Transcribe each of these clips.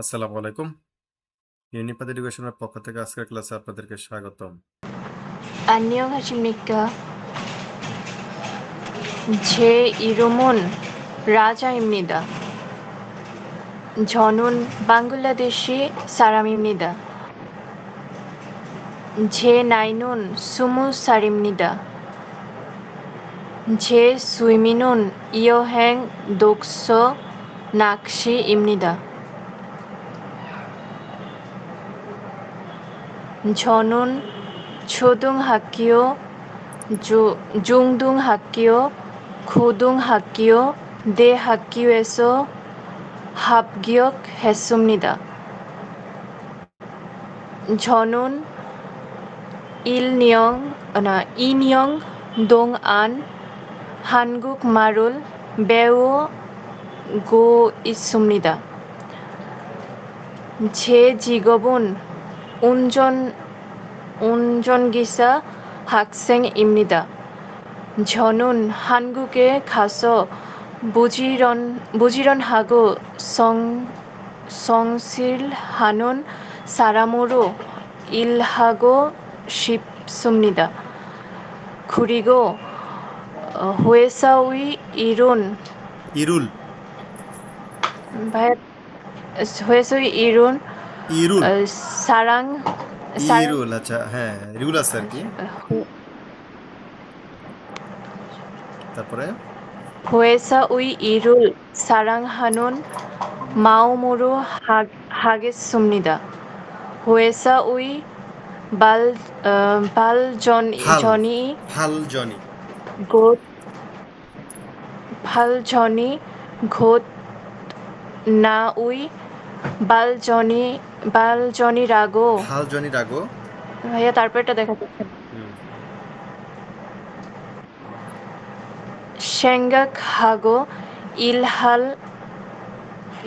আসসালামু আলাইকুম। ইউনিপাথ এডুকেশনের পক্ষ থেকে আজকের ক্লাসে আপনাদেরকে স্বাগতম। 안녕하십니까. 제 이름은 라자입니다. 저는 방글라데시 사람입니다. 제 나이는 20살입니다. 제 취미는 여행, 독서, 낚시입니다. 저는 초등학교, 중등학교, 고등학교, 대학교에서 합격했습니다. 저는 2년 동안 한국말을 배우고 있습니다. 제 직업은 운전기사 학생입니다. 저는 한국에 가서 부지런하고 성실하는 사람으로 일하고 싶습니다. 그리고 회사의 일은 ইরুল 회사의 일은 ইরুল 사랑 ইরুল আচ্ছা, হ্যাঁ রুল আছে আর কি। তারপরে 회사의 일을 사랑하는 마음으로 하겠습니다. 회사의 ফাল 발전이 ফাল জনি 곧 발전이 곧 나의 발전이라고 ফাল জনি রাগো। ভাইয়া তারপরটা দেখা যাচ্ছে না। হুম 생각하고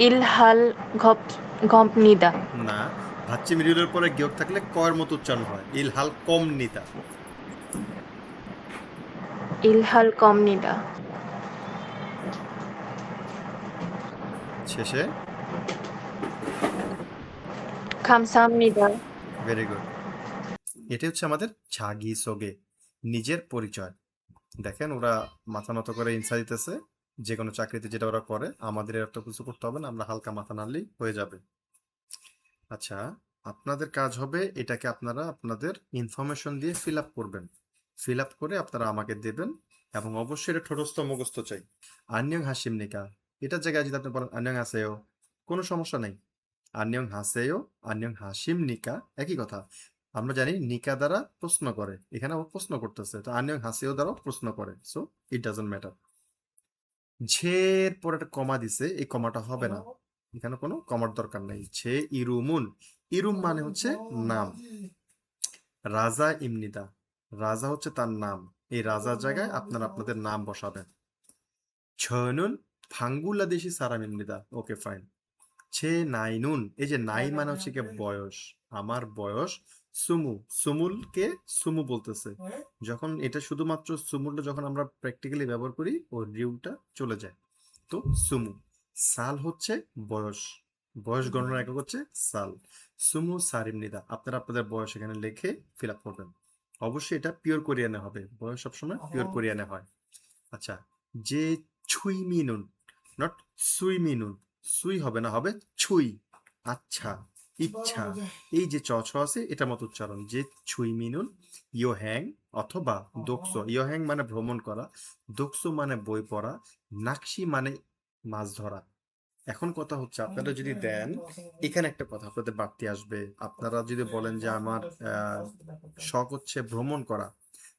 일할 겁니다. না, ভাচ্চিম রিউলের পরে গিয়ক থাকলে কয়ের মতো উচ্চারণ হয়। ইলহাল কম নিতা 일할 겁니다. শেষে 감사합니다. Very good. এটি হচ্ছে আমাদের ঝাগি সোগে, নিজের পরিচয়। দেখেন ওরা মাথা নত করে ইনসা দিতেছে। যে কোনো চাকরিতে যেটা ওরা করে আমাদের এত কিছু করতে হবে না, আমরা হালকা মাথা নাড়লেই হয়ে যাবে। আচ্ছা, আপনাদের কাজ হবে এটাকে আপনারা আপনাদের ইনফরমেশন দিয়ে ফিল আপ করবেন। ফিল আপ করে আপনারা আমাকে দেবেন এবং অবশ্যই এটা ঠোঁটস্থ মুখস্থ চাই। আন্যং হাসিম নিকা, এটার জায়গায় যদি আপনি বলেন আন্যং হাসেও, কোনো সমস্যা নেই। আন্যং হাসেও, আন্যং হাসিম নিকা একই কথা। আমরা জানি নিকা দ্বারা প্রশ্ন করে, এখানে ও প্রশ্ন করতেছে, তো আন্যং হাসেও দ্বারাও প্রশ্ন করে, সো ইট ডাজন্ট ম্যাটার। ঝের পর একটা কমা দিছে, এই কমাটা হবে না, এখানে কোনো কমার দরকার নেই। ছে ইরুমুন, ইরুম মানে হচ্ছে নাম। রাজা ইমনিদা, রাজা হচ্ছে তার নাম। এই রাজার জায়গায় আপনারা আপনাদের নাম বসাবেন। ছনুন বাংলাদেশি সারাম ইমনিদা, ওকে ফাইন। ছে নাইনুন, এই যে নাই মানে হচ্ছে কি বয়স, আমার বয়স। সুমু, সুমুলকে সুমু বলতেছে। যখন এটা শুধুমাত্র সুমুলটা যখন আমরা প্র্যাকটিক্যালি ব্যবহার করি ও রিউটা চলে যায়। তো সুমু, সাল হচ্ছে বয়স, বয়স গণনার একক হচ্ছে সাল। সুমু সারিমনিদা, আপনারা আপনাদের বয়স এখানে লিখে ফিল আপ করবেন। অবশ্যই এটা পিওর কোরিয়ানে হবে, বয়স সবসময় পিওর কোরিয়ানে হয়। আচ্ছা, যে ছুই মিনুন, নট সুই মিনুন, সুই হবে না, হবে ছুই। আচ্ছা, ইচ্ছা, এই যে চ ছ আছে এটা মতো উচ্চারণ। যে ছুই মিনুন ইয়ো হ্যাং অথবা দোকসো, ইয়ো হ্যাং মানে ভ্রমণ করা, দোকসো মানে বই পড়া, নাকশি মানে মাছ ধরা। এখন কথা হচ্ছে আপনারা যদি দেন, এখানে একটা কথা আপনাদের বাড়তি আসবে। আপনারা যদি বলেন যে আমার শখ হচ্ছে ভ্রমণ করা,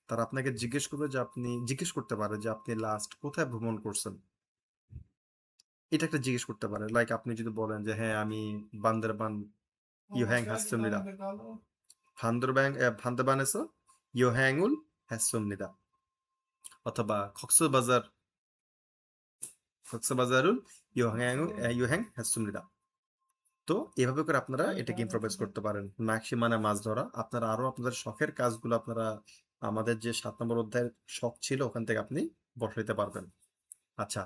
তারা আপনাকে জিজ্ঞেস করবে যে আপনি জিজ্ঞেস করতে পারে যে আপনি লাস্ট কোথায় ভ্রমণ করছেন। এটা একটা জিজ্ঞেস করতে পারে। লাইক আপনি যদি বলেন যে হ্যাঁ আমি বান্দরবান ইউহ্যাং হাসুমনিদা, ভান্দারবানেসো ইউহ্যাংউল হাসুমনিদা, অথবা কক্সবাজারুল ইউহ্যাং হাসুমনিদা। তো এভাবে করে আপনারা এটাকে ইম্প্রোভাইজ করতে পারেন। নাকশি মানে মাছ ধরা। আপনারা আরো আপনাদের শখের কাজগুলো আপনারা আমাদের যে 7 নম্বর অধ্যায়ের শখ ছিল ওখান থেকে আপনি বসাইতে পারবেন। আচ্ছা,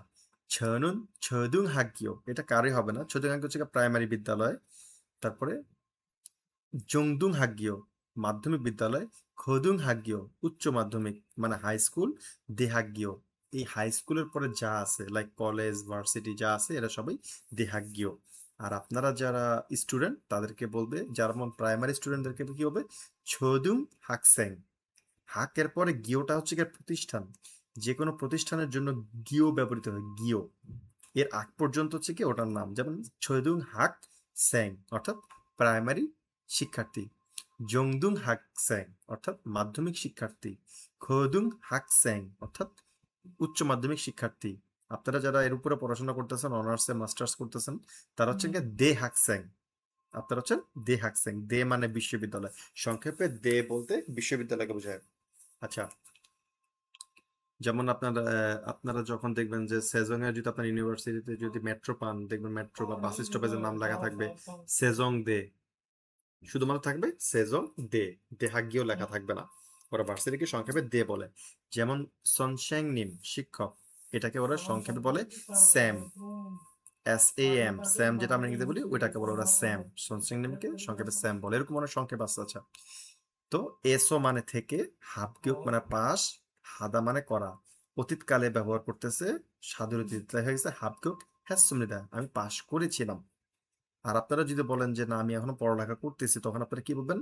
ছনুন ছদুং হাগ্গিও, এটা কারই হবে না। ছদুং হাগ্গিও হচ্ছে প্রাইমারি বিদ্যালয়। তারপরে জংদুং হাগ্গিও মাধ্যমিক বিদ্যালয়, খদুং হাগ্গিও উচ্চ মাধ্যমিক মানে হাই স্কুল, দেহাগ্গিও এই হাই স্কুলের পরে যা আছে লাইক কলেজ ভার্সিটি যা আছে এরা সবাই দেহাগ্গিও। আর আপনারা যারা স্টুডেন্ট তাদেরকে বলবে, যারা প্রাইমারি স্টুডেন্টদেরকে কি হবে, ছদুং হাকসেং। হাকের পরে গিওটা হচ্ছে গিয়ে প্রতিষ্ঠান, যে কোনো প্রতিষ্ঠানের জন্য গিও ব্যবহৃত হয়, গিও এর আগ পর্যন্ত হচ্ছে কি ওটার নাম, যেমন ছদুং হাক স্যাং অর্থাৎ প্রাইমারি শিক্ষার্থী, জংদুং হাক স্যাং অর্থাৎ মাধ্যমিক শিক্ষার্থী, খদুং হাক স্যাং অর্থাৎ উচ্চ মাধ্যমিক শিক্ষার্থী। আপনারা যারা এর উপরে পড়াশোনা করতেছেন, অনার্সে মাস্টার্স করতেছেন, তারা হচ্ছে গিয়ে দে হাক স্যাং। আপনারা হচ্ছেন দে হাক স্যাং, দে মানে বিশ্ববিদ্যালয়, সংক্ষেপে দে বলতে বিশ্ববিদ্যালয়কে বোঝায়। আচ্ছা, যেমন আপনারা যখন দেখবেন যে সেজং এর যদি আপনার ইউনিভার্সিটিতে যদি মেট্রো পান, দেখবেন মেট্রো বা বাস স্টপেজের নাম লেখা থাকবে সেজং দে, শুধুমাত্র থাকবে সেজং দে, দেহাগিও লেখা থাকবে না। ওরা ভার্সিটিকে সংক্ষেপে দে বলে। যেমন সনশ্যাং নিম শিক্ষক, এটাকে ওরা সংক্ষেপে বলে স্যাম, SAM, স্যাম যেটা আমরা ইংরেজিতে বলি ওইটাকে বলে ওরা স্যাম। সনশ্যাং নিমকে সংক্ষেপে স্যাম বলে, এরকম অনেক সংক্ষেপ আছে। আচ্ছা, তো এসো মানে থেকে, হাবকিউক মানে পাস, হাদা মানে করা, অতীতকালে ব্যবহার করতেছে সাধুর অতীত, তাই হয়ে গেছে হাবকিউক হ্যাঁ সুমিদা, আমি পাস করেছিলাম। আর আপনারা যদি বলেন যে না আমি এখনো পড়ালেখা করতেছি, তখন আপনারা কি বলবেন,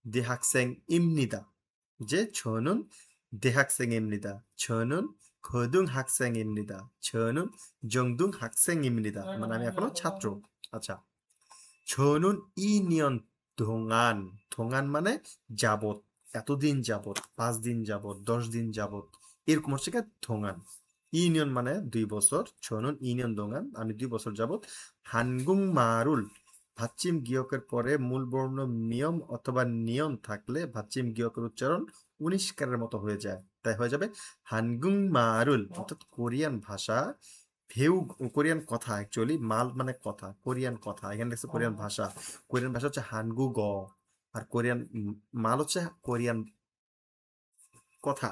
দেহাকসেং ইমনিদা, যে ছনুন দেহাকসেং ইমনিদা, ছনুন খদুং হাকসেং ইমনিদা, ছনুন জংদুং হাকসেং ইমনিদা, মানে আমি এখনো ছাত্র। আচ্ছা, ছনুন ই নিয়ন ধোঙান, ধোঙান মানে যাবত, এতদিন যাবত, 5 দিন যাবত, 10 দিন যাবত, এরকম হচ্ছে কি ধোঙান। ইউনিয়ন মানে 2 বছর, ছনুন ইউনিয়ন দোঙান আমি 2 বছর যাবত, হানগুং মারুল, ভাচ্চিম গিয়কের পরে মূল বর্ণ মিয়ম অথবা নিয়ন থাকলে ভাচ্চিম গিয়কের উচ্চারণ 19কারের মতো হয়ে যায়, তাই হয়ে যাবে হানগুং মারুল, অর্থাৎ কোরিয়ান ভাষা। ভেউ, কোরিয়ান কথা, অ্যাকচুয়ালি মাল মানে কথা, কোরিয়ান কথা, এখানে দেখছে কোরিয়ান ভাষা। কোরিয়ান ভাষা হচ্ছে হানগু গ, আর কোরিয়ান মাল হচ্ছে কোরিয়ান কথা,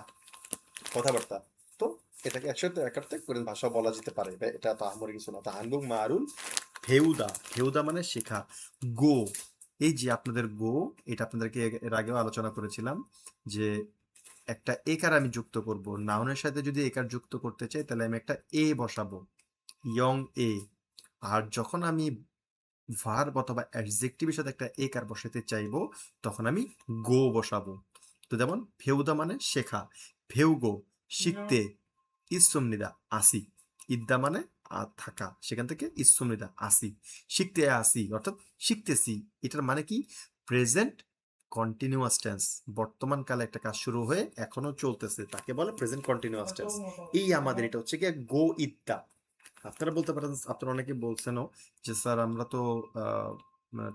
কথাবার্তা। তো এটাকে একসাথে একার্থে কোরিয়ান ভাষা বলা যেতে পারে, এটা তো আহামরি কিছু না। তো হানগুং মারুল ভেউদা, ভেউদা মানে শেখা। গো, এই যে আপনাদের গো, এটা আপনাদেরকে এর আগেও আলোচনা করেছিলাম যে একটা একার আমি যুক্ত করব, নাউনের সাথে যদি একার যুক্ত করতে চাই তাহলে আমি একটা এ বসাবো, ইয়ং এ। আর যখন আমি ভার্ব অথবা অ্যাডজেক্টিভের সাথে একটা একার বসাতে চাইবো, তখন আমি গো বসাবো। তো যেমন ফেউদা মানে শেখা, ফেউগো শিখতে, ইসমনিদা আসি, ইদ্দা মানে থাকা, সেখান থেকে ইসমনিদা আসি, শিখতে আসি অর্থাৎ শিখতেছি। এটার মানে কি, প্রেজেন্ট কন্টিনিউয়াস টেন্স, বর্তমান কালে একটা কাজ শুরু হয়ে এখনো চলতেছে, তাকে বলে প্রেজেন্ট কন্টিনিউয়াস টেন্স। এই আমাদের এটা হচ্ছে কি গো ইদ্দা। আপনারা বলতে পারেন, আপনারা অনেকে বলছেনও যে স্যার আমরা তো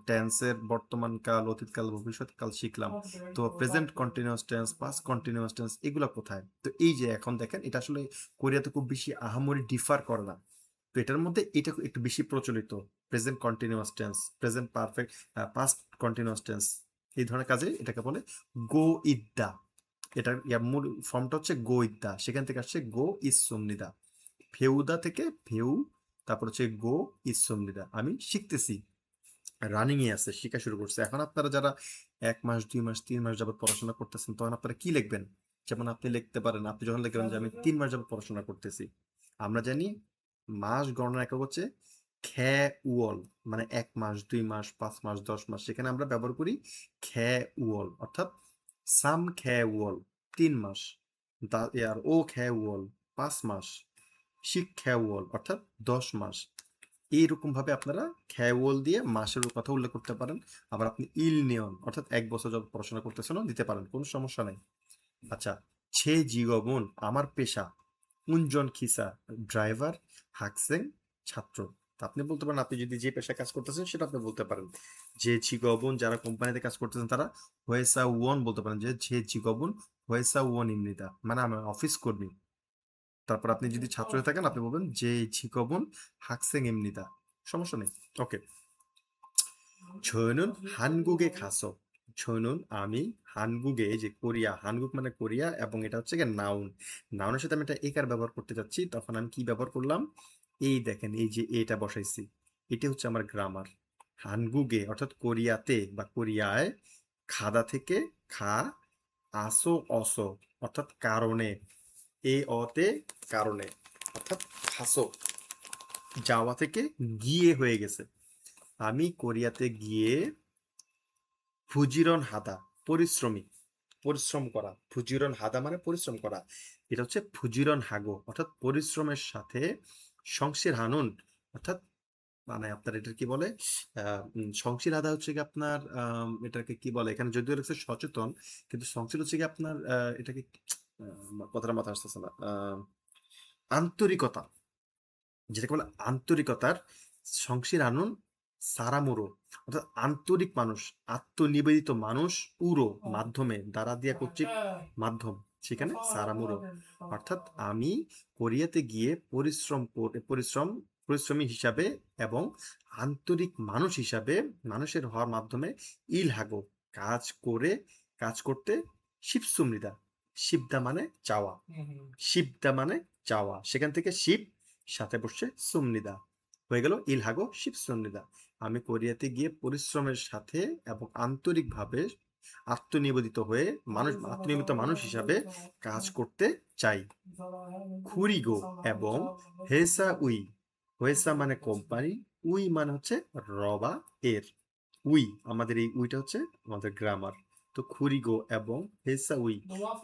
টেন্সের বর্তমান কাল, অতীতকাল, ভবিষ্যৎকাল শিখলাম, তো present continuous tense, past continuous tense এগুলো কোথায়? তো এই যে এখন দেখেন, এটা আসলে কোরিয়াতে খুব বেশি আহামরি ডিফার করে না। তো এটার মধ্যে এটা একটু বেশি প্রচলিত, present continuous tense, present perfect, past continuous tense, এই ধরনের কাজে এটাকে বলে গো ইদ্দা। এটার মূল ফর্মটা হচ্ছে গো ইদ্দা, সেখান থেকে আসছে গো ইস সুমনিদা, ফেউদা থেকে ফেউ, তারপর হচ্ছে গো ইসমনিদা, আমি শিখতেছি, রানিং এ আছে, শেখা শুরু করছে। এখন আপনারা যারা 1 মাস 2 মাস 3 মাস যাবত পড়াশোনা করতেছেন, তখন আপনারা কি লিখবেন? যেমন আপনি লিখতে পারেন, আপনি যখন লিখবেন যে আমি 3 মাস যাবত পড়াশোনা করতেছি, আমরা জানি মাস গণনা একক হচ্ছে খ্যা উয়ল, মানে 1 মাস 2 মাস 5 মাস 10 মাস, সেখানে আমরা ব্যবহার করি খ্যা উয়ল, অর্থাৎ সাম খ্যা উয়ল 3 মাস, আর ও খ্যা উয়ল 5 মাস, শিক্ষাওয়াল অর্থাৎ 10 মাস। এইরকম ভাবে আপনারা খ্যাওয়াল দিয়ে মাসের কথা উল্লেখ করতে পারেন। আবার আপনি ইল নিয়ন অর্থাৎ 1 বছর যখন পড়াশোনা করতেছেন দিতে পারেন, কোনো সমস্যা নেই। আচ্ছা, ছে জীবন আমার পেশা, উনজন খিসা ড্রাইভার, হাকসেং ছাত্র। তা আপনি বলতে পারেন, আপনি যদি যে পেশায় কাজ করতেছেন সেটা আপনি বলতে পারেন। যে জিগবন যারা কোম্পানিতে কাজ করতেছেন তারা হয়েসা ওয়ান বলতে পারেন, যে জিগবন হয়েসা ওয়ান ইমনিদা, মানে আমার অফিস কর্মী। তারপর আপনি যদি ছাত্র হয়ে থাকেন আপনি বলবেন যে ঝিকবন হাকসেং এমনিদা, সমস্যা নেই। ওকে, ছয়নুন হানগুগে খাসো, ছয়নুন আমি হানগুগে, যে কোরিয়া, হানগুগ মানে কোরিয়া, এবং এটা হচ্ছে গিয়ে নাউন, নাউনের সাথে আমি একটা একার ব্যবহার করতে যাচ্ছি, তখন আমি কি ব্যবহার করলাম, এই দেখেন এই যে এটা বসাইছি, এটা হচ্ছে আমার গ্রামার। হানগুগে অর্থাৎ কোরিয়াতে বা কোরিয়ায়, খাদা থেকে খা, আসো অসো অর্থাৎ কারণে, এ অতে কারণে অর্থাৎ খাসো, যাওয়া থেকে গিয়ে হয়ে গেছে। আমি কোরিয়াতে গিয়ে ফুজিরন হাদা, পরিশ্রমী, পরিশ্রম করা, ফুজিরন হাদা মানে পরিশ্রম করা, এটা হচ্ছে ফুজিরন হাগো অর্থাৎ পরিশ্রমের সাথে সংসির হানুন অর্থাৎ মানে আপনার এটা কি বলে সংসির হাদা হচ্ছে কি আপনার এটাকে কি বলে, এখানে যদিও লেখছে সচেতন, কিন্তু সংসির হচ্ছে কি আপনার এটাকে কথাটা মাথা আসতেছে না, আন্তরিকতা, যেটাকে বলে আন্তরিকতার সংসির আনুন সারামুরো অর্থাৎ আন্তরিক মানুষ, আত্মনিবেদিত মানুষ, উরো মাধ্যমে, দ্বারা দিয়া কর্তৃক মাধ্যম, সেখানে সারামুরো অর্থাৎ আমি কোরিয়াতে গিয়ে পরিশ্রমী হিসাবে এবং আন্তরিক মানুষ হিসাবে মানুষের হওয়ার মাধ্যমে ইলহাগো কাজ করতে শিবসুমৃদা, শিবদা মানে চাওয়া, শিবদা মানে চাওয়া, সেখান থেকে শিব সাথে বসছে সুমনিদা, হয়ে গেল ইলহাগো শিব সুমনিদা। আমি কোরিয়াতে গিয়ে পরিশ্রমের সাথে এবং আন্তরিকভাবে আত্মনিবেদিত হয়ে আত্মনিবেদিত মানুষ হিসাবে কাজ করতে চাই। খুরিগো এবং হেসা উই, হেসা মানে কোম্পানি, উই মানে হচ্ছে রবা এর, উই আমাদের এই উইটা হচ্ছে আমাদের গ্রামার। তো খুরিগো এবং হেসা উই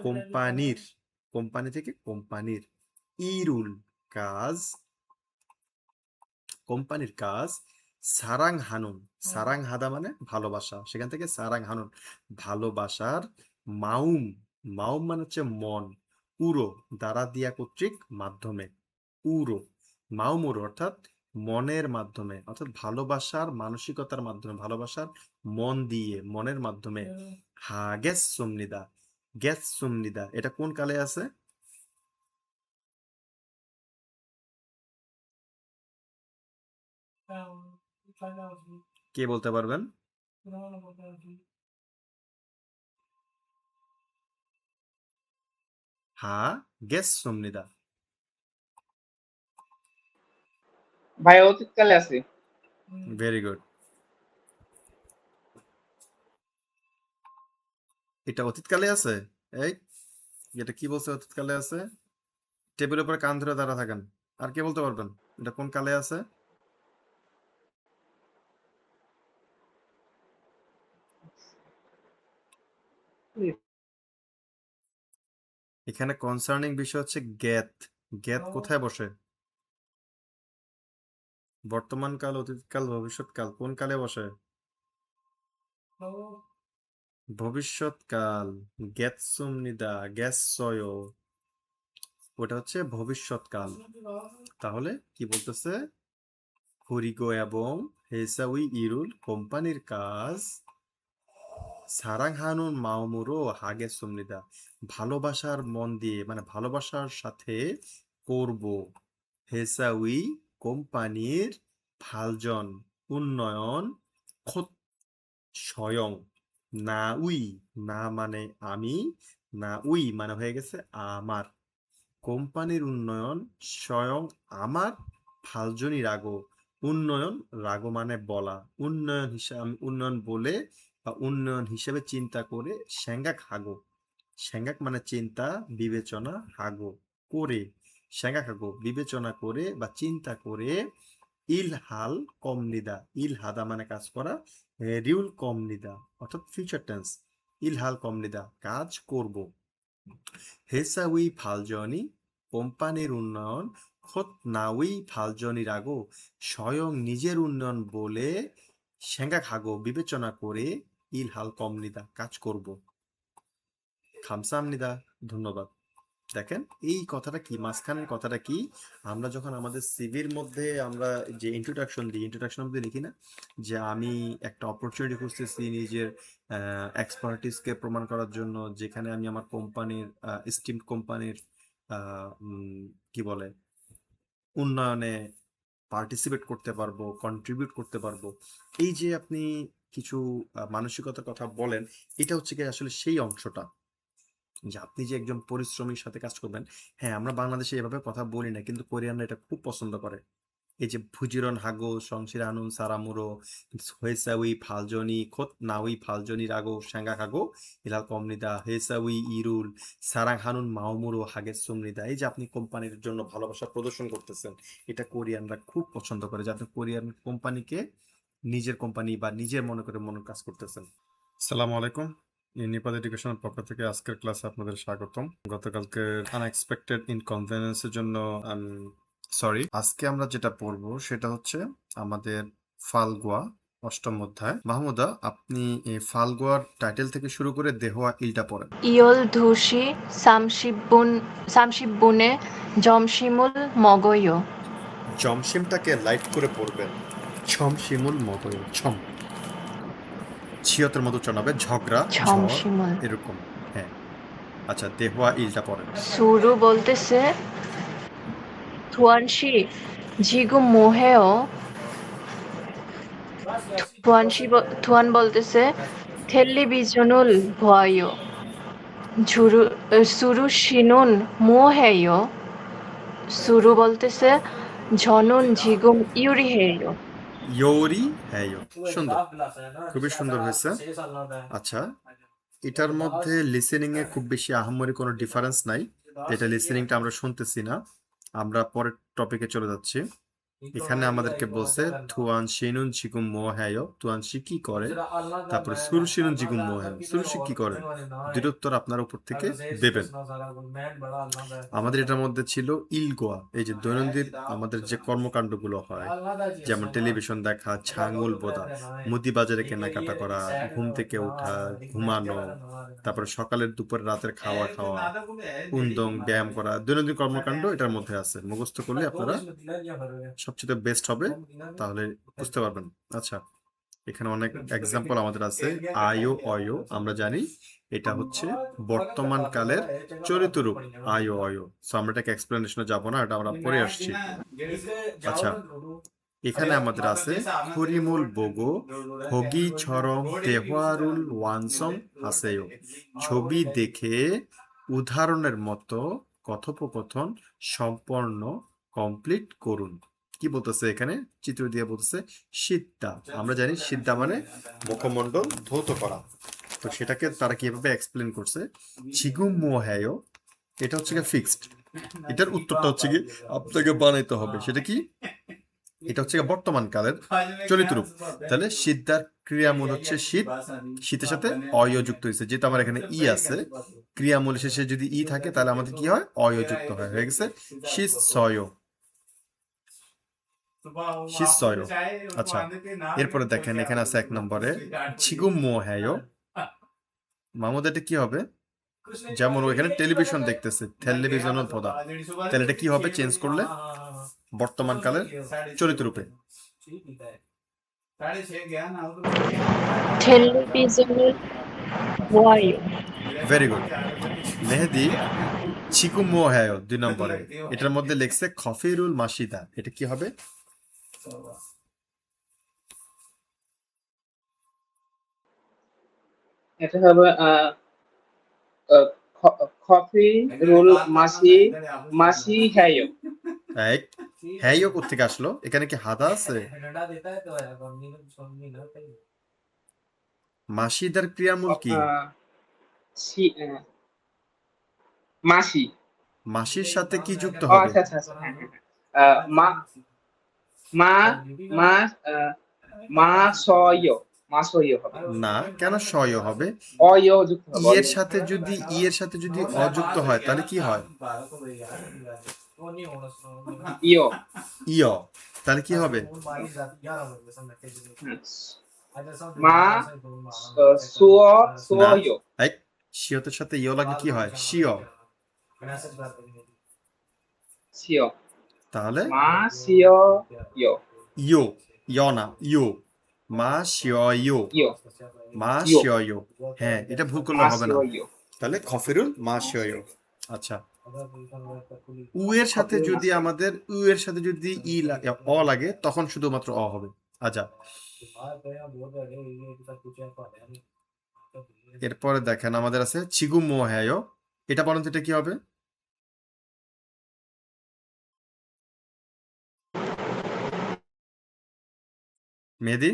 কোম্পানির, কোম্পানি থেকে কোম্পানির, ইরুল কাজ, কোম্পানির কাজ, সারাং হানুন, সারাং হাদা মানে ভালোবাসা, সেখান থেকে সারাং হানুন ভালোবাসার, মাউম, মাউম মানে হচ্ছে মন, উরো দ্বারা দিয়া কর্তৃক মাধ্যমে, উরো মাউমুরো অর্থাৎ মনের মাধ্যমে অর্থাৎ ভালোবাসার মানসিকতার মাধ্যমে, ভালোবাসার মন দিয়ে মনের মাধ্যমে, হা গ্যাস সুমনিদা, গ্যাস সুমনিদা এটা কোন কালে আছে? কে বলতে পারবেন? হা গ্যাস সুমনিদা, ভাই অতীতকালে আছে। Very good. এটা অতীতকালে আছে? এই এটা কি বলছে অতীতকালে আছে? টেবিলের উপরে কান ধরে দাঁড়া থাকেন। আর কে বলতে পারবেন এটা কোন কালে আছে? এখানে কনসার্নিং বিষয় হচ্ছে জ্ঞাত, জ্ঞাত কোথায় বসে? বর্তমান কাল, অতীতকাল, ভবিষ্যৎকাল কোন কালে বসে? ভবিষ্যৎকাল, গ্যাতসুমনিদা, গ্যাসসয় ওটা হচ্ছে ভবিষ্যৎকাল। তাহলে কি বলতেছে? হরিগো এবং হেসাউই ইরুল কোম্পানির কাজ, সারাংহানুন মাওমুরো হাগে সুমনিদা ভালোবাসার মন দিয়ে মানে ভালোবাসার সাথে করব, হেসাউই কোম্পানির ফালজন উন্নয়ন, খোত স্বয়ং, না উই, না মানে আমি, না উই মানে হয়ে গেছে আমার, কোম্পানির উন্নয়ন স্বয়ং আমার, ফালজনি রাগো, উন্নয়ন রাগো মানে বলা, উন্নয়ন হিসাবে আমি উন্নয়ন বলে বা উন্নয়ন হিসেবে চিন্তা করে, স্যাঙ্গাক হাগো, স্যাঙ্গাক মানে চিন্তা বিবেচনা, হাগো করে, স্যাঙ্গাক হাগো বিবেচনা করে বা চিন্তা করে, ইল হাল কমনিদা, ইল হাদা মানে কাজ করা, রিউল কমনিদা অর্থাৎ ফিউচার টেন্স, ইল হাল কমনিদা কাজ করব, হেসাউই ফালজনি কোম্পানির উন্নয়ন, খোত নাউই ফালজনি রাগো স্বয়ং নিজের উন্নয়ন বলে, সেঙ্গা খাগো বিবেচনা করে, ইল হাল কমনিদা কাজ করব। খামসামনিদা ধন্যবাদ। দেখেন এই কথাটা কি, মাঝখানের কথাটা কি, আমরা যখন আমাদের সিভির মধ্যে আমরা যে ইন্ট্রোডাকশন দিই, ইন্ট্রোডাকশনের মধ্যে লিখি না যে আমি একটা অপরচুনিটি খুঁজতেছি নিজের এক্সপার্টিসকে প্রমাণ করার জন্য, যেখানে আমি আমার কোম্পানির স্টিম কোম্পানির কি বলে উন্নয়নে পার্টিসিপেট করতে পারবো, কন্ট্রিবিউট করতে পারবো, এই যে আপনি কিছু মানসিকতার কথা বলেন, এটা হচ্ছে কি আসলে সেই অংশটা যে আপনি যে একজন পরিশ্রমীর সাথে কাজ করবেন। হ্যাঁ, আমরা বাংলাদেশে এভাবে কথা বলি না, কিন্তু কোরিয়ানরা এটা খুব পছন্দ করে। এই যে 부지런 하고 성실하는 사람으로 회사의 발전이 곧 나의 발전이라고 생각하고 일할 겁니다. 회사의 일을 사랑하는 마음으로 하겠습니다. এই যে আপনি কোম্পানির জন্য ভালোবাসা প্রদর্শন করতেছেন, এটা কোরিয়ানরা খুব পছন্দ করে যে আপনি কোরিয়ান কোম্পানিকে নিজের কোম্পানি বা নিজের মনে করে মনে কাজ করতেছেন। আসসালামু আলাইকুম। নেপাল এডুকেশনের পক্ষ থেকে আজকের ক্লাসে আপনাদের স্বাগতম। গতকালকে আনএক্সপেক্টেড ইনকনভেনিয়েন্সের জন্য সরি। আজকে আমরা যেটা পড়বো সেটা হচ্ছে আমাদের ফাল্গুয়া অষ্টম অধ্যায়। মাহমুদা, আপনি এই ফাল্গুয়ার টাইটেল থেকে শুরু করে দেহোয়া ইলটা পড়েন। 2월 2시 30분에 점심을 먹어요. 점심টাকে লাইট করে পড়বেন। 점심을 먹어요. 점 চিয়তের মতো চনাবে ঝগড়া ঝড় 점심을. এরকম। হ্যাঁ, আচ্ছা, দেহোয়া ইলটা পড়েন। 수루 볼때스 두한 씨 지금 뭐해요? 두한 볼때스 텔레비전을 봐요. 수루 씨는 뭐해요? 수루 볼때스 저는 지금 요리해요. ইয়োরি হ্যায়ো। সুন্দর, খুবই সুন্দর হয়েছে। আচ্ছা, এটার মধ্যে লিসেনিং এ খুব বেশি আহামরি কোনো ডিফারেন্স নাই। এটা লিসেনিংটা আমরা শুনতেছি না। আমরা পরের টপিকে চলে যাচ্ছি। এখানে আমাদেরকে বলছে থুয়ান শিনুন জিগুম মোহায়ো, থুয়ান শি কি করে, তারপরে সুরু শিনুন জিগুম মোহায়ো, সুরু শি কি করে। দুটো উত্তর আপনার উপর থেকে দেবেন। আমাদের এটার মধ্যে ছিল ইলগোয়া, এই যে দৈনন্দিন আমাদের যে কর্মকাণ্ডগুলো হয়, যেমন টেলিভিশন দেখা, ছাঙ্গুল বোদা, মুদি বাজারে কেনাকাটা করা, ঘুম থেকে ওঠা, ঘুমানো, তারপরে সকালের দুপুর রাতের খাওয়া, উন্দং ব্যায়াম করা, দৈনন্দিন কর্মকাণ্ড এটার মধ্যে আছে। মুখস্থ করলে আপনারা সবচেয়ে বেস্ট হবে, তাহলে বুঝতে পারবেন। আচ্ছা, এখানে অনেক এক্সাম্পল আমাদের আছে। আয়ো অয়ো আমরা জানি এটা হচ্ছে বর্তমান কালের চরিত্র রূপ আয়ো অয়ো। সো আমরা এটাকে এক্সপ্লেনেশনে যাব না, এটা আমরা পরে আসছি। আচ্ছা, এখানে আমাদের আছে হরিমুল বোগো হগি ছরম তেওহারুল ওয়ানসং হাসেয়ো, ছবি দেখে উদাহরণের মতো কথোপকথন সম্পন্ন কমপ্লিট করুন। কি বলতেছে এখানে? চিত্র দিয়ে বলতেছে সিদ্ধা। আমরা জানি সিদ্ধা মানে মুখমণ্ডল ধৌত করা, তো সেটাকে তারা কিভাবে এক্সপ্লেন করছে। চিগুম মোহায়ো, এটা হচ্ছে গিয়ে ফিক্সড। এটার উত্তরটা হচ্ছে কি আপনাকে বানাইতে হবে। সেটা কি? এটা হচ্ছে বর্তমান কালের চরিত্র রূপ। তাহলে সিদ্ধার ক্রিয়ামূল হচ্ছে শীত, শীতের সাথে অয় যুক্ত হয়েছে। যেহেতু আমার এখানে ই আছে, ক্রিয়ামূল শেষে যদি ই থাকে তাহলে আমাদের কি হয়? অয় যুক্ত হয়, হয়ে গেছে শিৎসয়। শিৎসয়। আচ্ছা, এরপরে দেখেন এখানে আছে 1 নম্বরে ছিগুম মোহায়ো। মামুদ, এটা কি হবে? যেমন ওইখানে টেলিভিশন দেখতেছে, টেলিভিশনের পদা, তাহলে এটা কি হবে চেঞ্জ করলে? বর্তমান কালের চরিত্র রূপে। 텔레비전을 봐요. Very good. মেহেদি চিকুম মোহায়ো 2 নম্বরে, এটার মধ্যে লেখছে খফিরুল মাসিদা, এটা কি হবে? এটা হবে কফি রোল মাসি মাসি হ্যায়ো। এক হ্যায়ো কোথেকে আসলো? এখানে কি হাদা আছে? মাসিদার ক্রিয়ামূল কি? মাসি। মাসির সাথে কি যুক্ত ও হবে? আচ্ছা আচ্ছা আচ্ছা, হ্যাঁ হ্যাঁ। মা মা মা মা সয় হবে না, কেন সয় হবে? অয় যুক্ত হবে। ই এর সাথে যদি অযুক্ত হয় তাহলে কি হয়? ইয় ইয়, তাহলে কি হবে? মা সুয়। এক শিয়তের সাথে ইয় লাগলে কি হয়? শিয়। সিয়। তাহলে মা সিয় ইয় ইয়ো, ইয় না ইয়ো, মা শিয়, ইয় মা ইয়ো। শিয়। হ্যাঁ, এটা ভুল করলে মা হবে না। সিয় ইয়। তাহলে খফিরুল মা শিয়। আচ্ছা, উ এর সাথে যদি আমাদের অ লাগে তখন শুধুমাত্র অ হবে। আচ্ছা, এরপরে দেখেন আমাদের আছে চিগুম মোহায়ো, এটা বলেন তো এটা কি হবে? মেহেদি?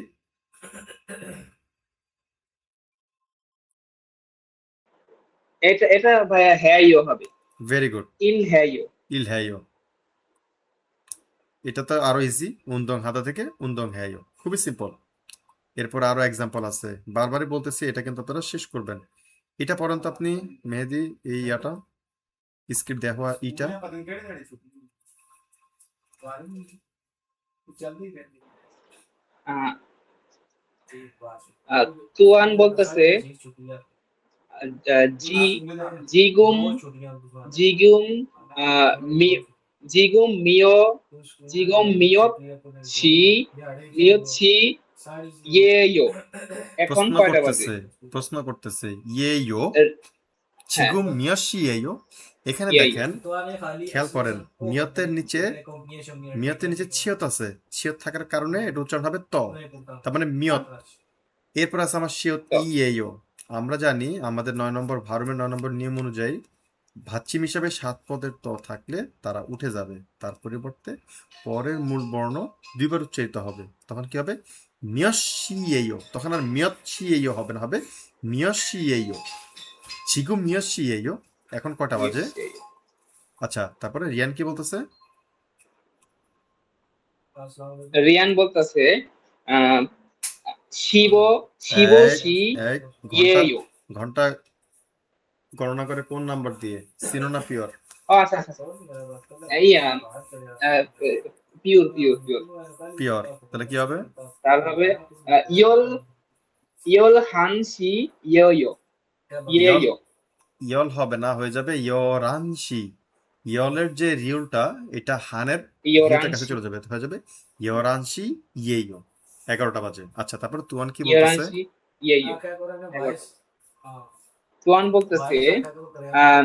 এটা ভাইয়া হ্যাইও হবে। Very good. ইল হ্যাইও। ইল হ্যাইও। এটা তো আরো ইজি। উন্দং হাদা থেকে উন্দং হ্যাইও। খুবই সিম্পল। এরপর আরো এক্সাম্পল আছে। বারবারই বলতেছি, এটা কিন্তু আপনারা শেষ করবেন। এটা পড়েন তো আপনি মেহেদি, এই ইয়াটা স্ক্রিপ্ট দেওয়া ইটা। আহ, তুয়ান বলতেছে জি জিগুম জিগুম মি জিগুম মিও মিয়ত ছি মিয়ত ছি ইয়েয়ো। এখন প্রশ্ন কয়টা বাজে? করতেছে ইয়েইও এর- হ্যাঁ, ছিগুম মিয়শিয়েইও। এখানে ইয়েয়ো। দেখেন, খেয়াল করেন, মিয়তের নিচে ছিয়ত আছে। ছিয়ত থাকার কারণে এটা উচ্চারণ হবে ত, তার মানে মিয়ত। এরপর আছে আমার শিওত তো ইয়েইও। আমরা জানি আমাদের 9 নম্বর ভার্বের 9 নম্বর নিয়ম অনুযায়ী ভাচ্চিম হিসাবে 7 পদের ত থাকলে তারা উঠে যাবে। তার পরিবর্তে পরের মূল বর্ণ দুইবার উচ্চারিত হবে। তখন কি হবে? মিয়শিয়েইও। তখন আর মিয়ৎসিয়েইও হবে না, হবে মিয়শিয়েইও। ছিগু মিয়শিয়েইও। এখন কটা বাজে? ইয়েয়ো। আচ্ছা, তারপরে রিয়ান কি বলতেছে? রিয়ান বলতেছে আহ শিব শিব এক শি এক ঘন্টা ইয়েয়ো। ঘন্টা গণনা করে কোন নাম্বার দিয়ে? সিনো না পিওর? ও আচ্ছা আচ্ছা আচ্ছা। ইয়া পিওর পিওর পিওর। পিওর। তাহলে কি হবে? তাহলে ইয়ল ইয়ল হান সি ইয়েয়ো। ইয়ল ইয়েয়ো। ইয়ল হবে না, হয়ে যাবে ইয়রানসি। ইয়লের যে রিউলটা, এটা হানের রিউলটার কাছে ইয়োরানসি চলে যাবে, হয়ে যাবে ইয়রানসি ইয়েইও। 11টা বাজে। আচ্ছা, তারপরে তুয়ান কি বলতেছে? ইয়োরানসি ইয়েয়ো। 11টা। তুয়ান বলতেছে আহ,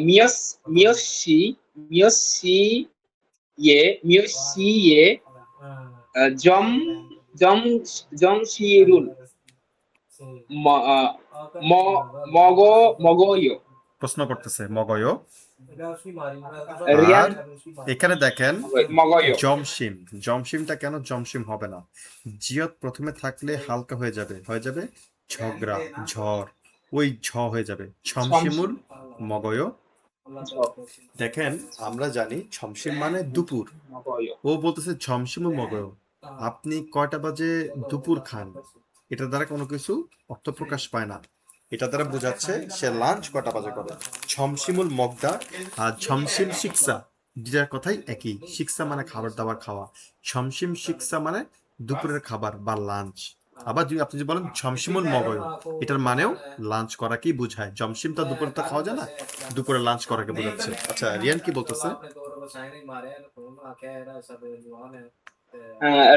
মিয়স মিয়সি মিয়সি মিয়সি জম জম জমশিরুন মগ মগয়। প্রশ্ন করতেছে মগয়। রিয়ান আর এখানে দেখেন মগয়। জমসিম। জমসিমটা কেন জমসিম হবে না? জিয়ত প্রথমে থাকলে হালকা হয়ে যাবে, ঝগড়া, ঝড়, ওই হয়ে যাবে ছমসিমুল মগয়। দেখেন, আমরা জানি ছমসিম মানে দুপুর। মগয়। ও বলতেছে ঝমসিমুল মগয়। আপনি কয়টা বাজে দুপুর খান, এটা দ্বারা কোনো কিছু অর্থ প্রকাশ পায় না। এটা দ্বারা বোঝাচ্ছে সে লাঞ্চ কয়টা বাজে করে। ছমসিমুল মগদা আর ঝমসিম শিক্ষা, দুটার কথাই একই। শিক্ষা মানে খাবার দাবার খাওয়া, ছমসিম শিক্ষা মানে দুপুরের খাবার বা লাঞ্চ। আবার যদি আপনি যদি বলেন ছমসিমুল মগয়, এটার মানেও লাঞ্চ করাকেই বোঝায়। জমসিম তো দুপুরে তো খাওয়া যায় না, দুপুরে লাঞ্চ করাকে বোঝাচ্ছে। আচ্ছা, রিয়ান কি বলতেছে?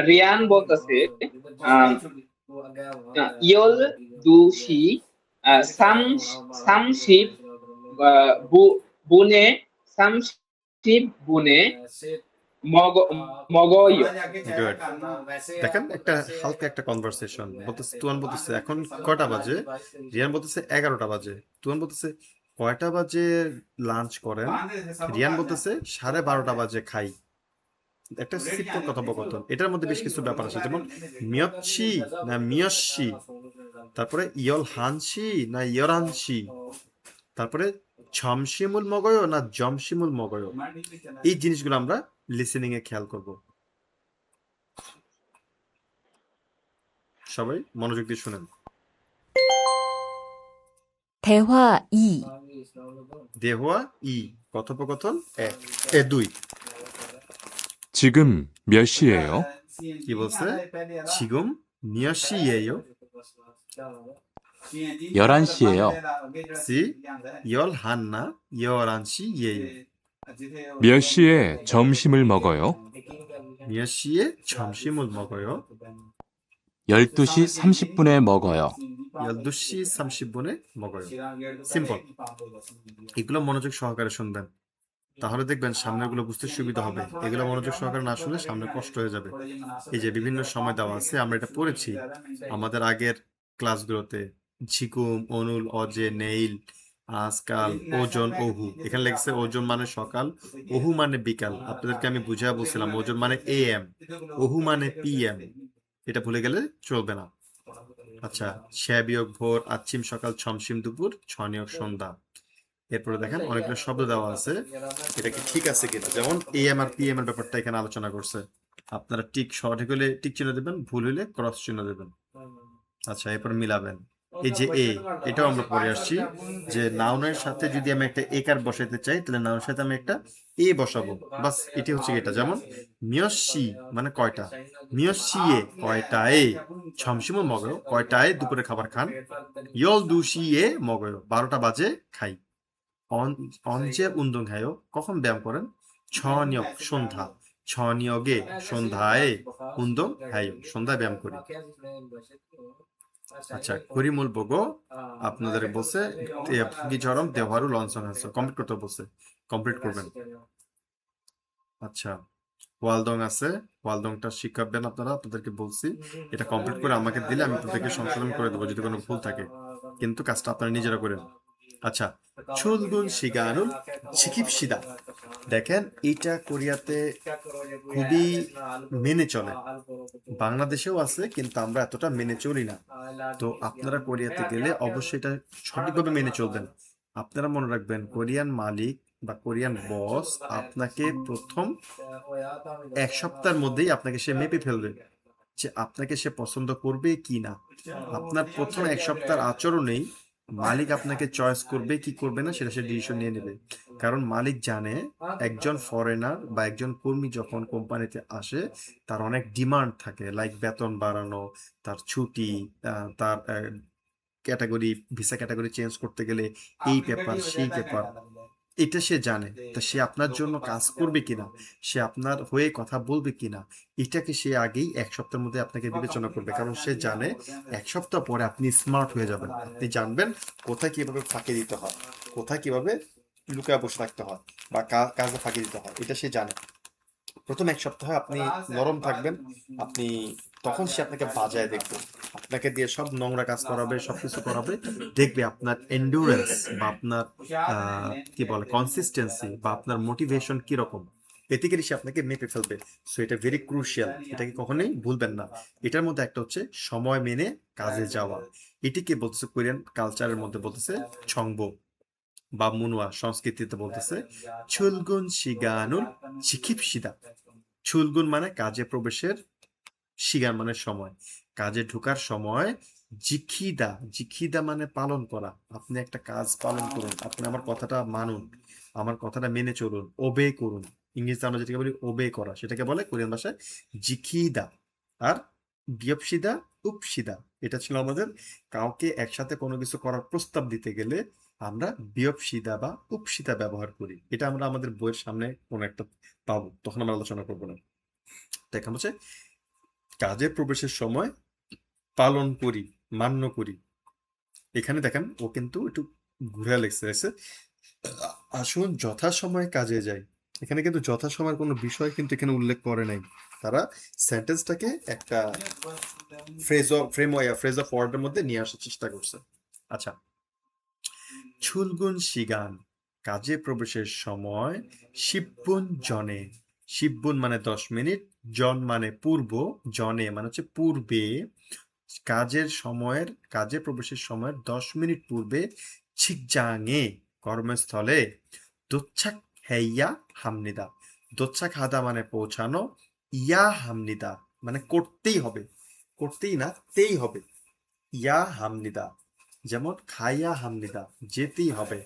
রিয়ান বলতেছে ইয়ল দুশি সাম সামশিপ বুনে সামশিপ বুনে মগ মগয়। গুড। দেখেন, একটা হালকা একটা কনভারসেশন। বলতেছে তুয়ান বলতেছে এখন কয়টা বাজে, রিয়ান বলতেছে 11টা বাজে। তুয়ান বলতেছে কয়টা বাজে লাঞ্চ করেন, রিয়ান বলতেছে 12:30 বাজে খাই। একটা সিম্পল কথোপকথন। এটার মধ্যে বেশ কিছু ব্যাপার আছে, যেমন মিয়চ্ছি না মিয়স্সি, তারপরে ইয়ল হানসি না ইয়রানসি, তারপরে ছমশিমুল মগয় না জমশিমুল মগয়। এই জিনিসগুলো আমরা লিসেনিং এ খেয়াল করব। সবাই মনোযোগ দিয়ে শুনেন। 대화 2. দেহোয়া ই, কথোপকথন 2। 지금 몇 시예요? কি বলছে? 지금 몇 시예요? 11시예요. সি 열 한나 11시예요. 몇 시에 점심을 먹어요? 몇 시에 점심을 먹어요? 12시 30분에 먹어요. 12시 30분에 먹어요. সিম্পল। এগুলো মনোযোগ সহকারে শুনবেন, তাহলে দেখবেন সামনেগুলো বুঝতে সুবিধা হবে। এগুলো মনোযোগ সহকারে না শুনলে সামনে কষ্ট হয়ে যাবে। এই যে বিভিন্ন সময় দেওয়া আছে, আমরা এটা পড়েছি আমাদের আগের ক্লাসগুলোতে। ঝিকুম, অনুল, অজে, নেইল, আজকাল, ওজন, ওহু। এখানে লেগেছে ওজন মানে সকাল, ওহু মানে বিকাল। আপনাদেরকে আমি বুঝিয়ে বলছিলাম ওজন মানে এএম, ওহু মানে পিএম। এটা ভুলে গেলে চলবে না। আচ্ছা, শ্যা বিয়োগ ভোর, আচ্ছিম সকাল, ছমসিম দুপুর, ছনিয়ক সন্ধ্যা। এরপরে দেখেন অনেকগুলো শব্দ দেওয়া আছে, এটা কি ঠিক আছে কিনা। যেমন এএম আর পিএম এর ব্যাপারটা এখানে আলোচনা করছে। আপনারা টিক সঠিক হলে টিক চিহ্ন দেবেন, ভুল হলে ক্রস চিহ্ন দেবেন। আচ্ছা, এরপর মিলাবেন। এই যে এ, এটাও আমরা পরে আসছি যে নাউনের সাথে যদি আমি একটা একার বসাইতে চাই, তাহলে নাউনের সাথে আমি একটা এ বসাবো। বাস, এটি হচ্ছে এটা। যেমন মিয়সি মানে কয়টা, মিয়সিয়ে কয়টায়, ছমসিমো মগয় কয়টায় দুপুরে খাবার খান, ইয়ল দুশিয়ে মগয় 12টা বাজে খাই, অঞ্জে উন্দং হায়ো কখন ব্যায়াম করেন, ছনিয়ক সন্ধ্যা, ছনিয়গে সন্ধ্যায়, উন্দং হায়ো সন্ধ্যায় ব্যায়াম করি। আচ্ছা, করিমুল বগো আপনাদের বলছে কি জরম দেওয়ারু লঞ্চন আছে, কমপ্লিট করতে বলছে, কমপ্লিট করবেন। আচ্ছা, ওয়ালদং আছে, ওয়ালদংটা শিখাবেন আপনারা, আপনাদেরকে বলছি এটা কমপ্লিট করে আমাকে দিলে আমি আপনাদেরকে সংশোধন করে দেবো যদি কোনো ভুল থাকে, কিন্তু কাজটা আপনারা নিজেরা করেন। আচ্ছা, চুলগুন শিগানুল শিকিপসিদা। দেখেন এটা কোরিয়াতে খুবই মেনে চলে, বাংলাদেশেও আছে কিন্তু আমরা এতটা মেনে চলি না। তো আপনারা কোরিয়াতে গেলে অবশ্যই এটা সঠিকভাবে মেনে চলবেন। আপনারা মনে রাখবেন, কোরিয়ান মালিক বা কোরিয়ান বস আপনাকে প্রথম 1 সপ্তাহের মধ্যেই আপনাকে সে মেপে ফেলবে যে আপনাকে সে পছন্দ করবে কি না। আপনার প্রথম 1 সপ্তাহের আচরণেই মালিক আপনাকে চয়েস করবে কি করবে না সেটা সে ডিসিশন নিয়ে নেবে। কারণ মালিক জানে একজন ফরেনার বা একজন কর্মী যখন কোম্পানিতে আসে তার অনেক ডিমান্ড থাকে, লাইক বেতন বাড়ানো, তার ছুটি, তার ক্যাটাগরি, ভিসা ক্যাটাগরি চেঞ্জ করতে গেলে এই পেপার সেই পেপার, এটা সে জানে। তা সে আপনার জন্য কাজ করবে কিনা, সে আপনার হয়ে কথা বলবে কিনা, এটাকে সে আগেই 1 সপ্তাহের মধ্যে আপনাকে বিবেচনা করবে। কারণ সে জানে 1 সপ্তাহ পরে আপনি স্মার্ট হয়ে যাবেন, আপনি জানবেন কোথায় কিভাবে ফাঁকি দিতে হয়, কোথায় কিভাবে লুকায় বসে থাকতে হয় বা কাজে ফাঁকি দিতে হয়, এটা সে জানে। প্রথম 1 সপ্তাহ আপনি নরম থাকবেন, আপনি তখন সে আপনাকে বাজায় দেখবে, আপনাকে দিয়ে সব নোংরা কাজ করাবে, সবকিছু করাবে, দেখবে আপনার এন্ডুরেন্স বা আপনার কি বলে কনসিস্টেন্সি বা আপনার মোটিভেশন কিরকম, এতে করে সে আপনাকে মেপে ফেলবে। সো এটা ভেরি ক্রুশিয়াল, এটাকে কখনোই ভুলবেন না। এটার মধ্যে একটা হচ্ছে সময় মেনে কাজে যাওয়া, এটিকে বলতেছে কোরিয়ান কালচারের মধ্যে বলতেছে ছংবো বা মুনুয়া সংস্কৃতিতে বলতেছে চুলগুন শিগানুল চিকিপসিদা। চুলগুন মানে কাজে প্রবেশের, শিগান মানে সময়, কাজে ঢোকার সময়, জিখিদা, জিখিদা মানে পালন করা। আপনি একটা কাজ পালন করুন, আপনি আমার কথাটা মানুন, আমার কথাটা মেনে চলুন, ওবে করুন। ইংরেজিতে আমরা যেটাকে বলি ওবে করা, সেটাকে বলে কোরিয়ান ভাষায় জিখিদা। আর বিয়পসিদা, উপসিদা, এটা ছিল আমাদের কাউকে একসাথে কোনো কিছু করার প্রস্তাব দিতে গেলে আমরা বিয়পসিদা বা উপসিদা ব্যবহার করি। এটা আমরা আমাদের বইয়ের সামনে কোনো একটা পাবো, তখন আমরা আলোচনা করবো না। দেখা হচ্ছে কাজে প্রবেশের সময় পালন করি, মান্য করি। এখানে দেখেন ও কিন্তু একটু ঘুরে লেগেছে, আসুন যথাসময়ে কাজে যাই। এখানে কিন্তু যথাসময়ের কোনো বিষয় কিন্তু এখানে উল্লেখ করে নাই। তারা সেন্টেন্সটাকে একটা ফ্রেজ অফ ওয়ার্ডের মধ্যে নিয়ে আসার চেষ্টা করছে। আচ্ছা, ছুলগুন শিগান কাজে প্রবেশের সময়, শিববুন জনে, শিববুন মানে 10 মিনিট, জন মানে পূর্ব, জনে মানে হচ্ছে পূর্বে, কাজে প্রবেশের সময়ের 10 মিনিট পূর্বে, ছিকজাঙে কর্মস্থলে, দোচ্ছাক হেইয়া হামনিদা, দোচ্ছাক হাদা মানে পৌঁছানো, ইয়া হামনিদা মানে করতেই হবে, করতেই না তেই হবে, ইয়া হামনিদা। যেমন খাইয়া হামনিদা যেতেই হবে,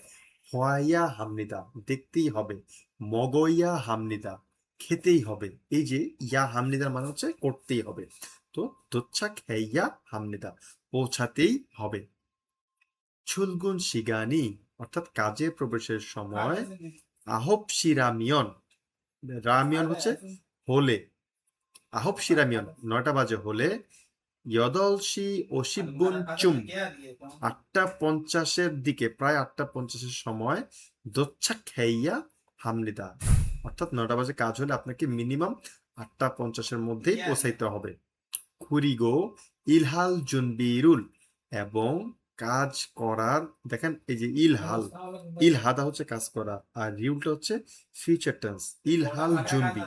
হওয়াইয়া হামনিদা দেখতেই হবে, মগইয়া হামনিদা খেতেই হবে। এই যে ইয়া হামনিদার মানে হচ্ছে করতেই হবে। তো দোচ্ছা খেইয়া হামনিদা পৌঁছাতেই হবে। ছুলগুন শিগানি অর্থাৎ কাজে প্রবেশের সময়, আহপসি রামিয়ন, রামিয়ন হচ্ছে হলে, আহপসি রামিয়ন 9টা বাজে হলে, ইয়দলসি ওশিবুন চুম 8টা 50-এর দিকে, প্রায় 8টা 50-এর সময়, দোচ্ছা খেইয়া হামনিদা অর্থাৎ 9টা বাজে কাজ হলে আপনাকে মিনিমাম 8টা 50-এর মধ্যেই পৌঁছাইতে হবে। খুরিগো ইলহাল জুনবিরুল এবং কাজ করার, দেখেন এই যে ইলহাল, ইলহাদা হচ্ছে কাজ করা, আর রিউলটা হচ্ছে ফিউচার টেন্স। ইলহাল জুনবি,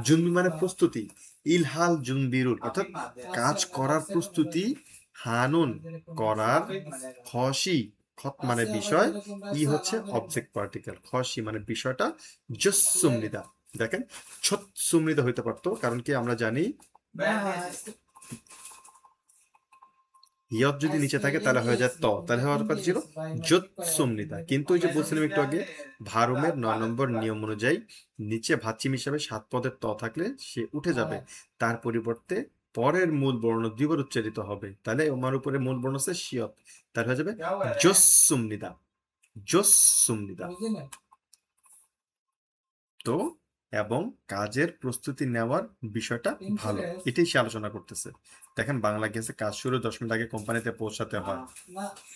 জুনবি মানে প্রস্তুতি, ইলহাল জুনবিরুল অর্থাৎ কাজ করার প্রস্তুতি, হানুন করার, খসি খত মানে বিষয়, ই হচ্ছে অবজেক্ট পার্টিকেল, খসি মানে বিষয়টা, জসুমনিদা, দেখেন ছৎসুমনিদা হইতে পারতো, কারণ কি আমরা জানি ইয়ত যদি নিচে থাকে তাহলে হয়ে যায় ত, তাহলে হওয়ার কথা ছিল জোৎসুমনিদা। কিন্তু ওই যে বলছিলাম একটু আগে, ভারুমের 9 নম্বর নিয়ম অনুযায়ী নিচে ভাচ্চিম হিসাবে 7 পদের ত থাকলে সে উঠে যাবে, তার পরিবর্তে পরের মূল বর্ণ দুইবার উচ্চারিত হবে, তাহলে আমার উপরে মূল বর্ণ হচ্ছে শিয়ত, তাহলে হয়ে যাবে জোৎসুমনিদা, জোৎসুমনিদা। তো এবং কাজের প্রস্তুতি নেওয়ার বিষয়টা ভালো, এটাই সে আলোচনা করতেছে। দেখেন বাংলা গেছে কাজ শুরু 10 মিনিট আগে কোম্পানিতে পৌঁছাতে হয়,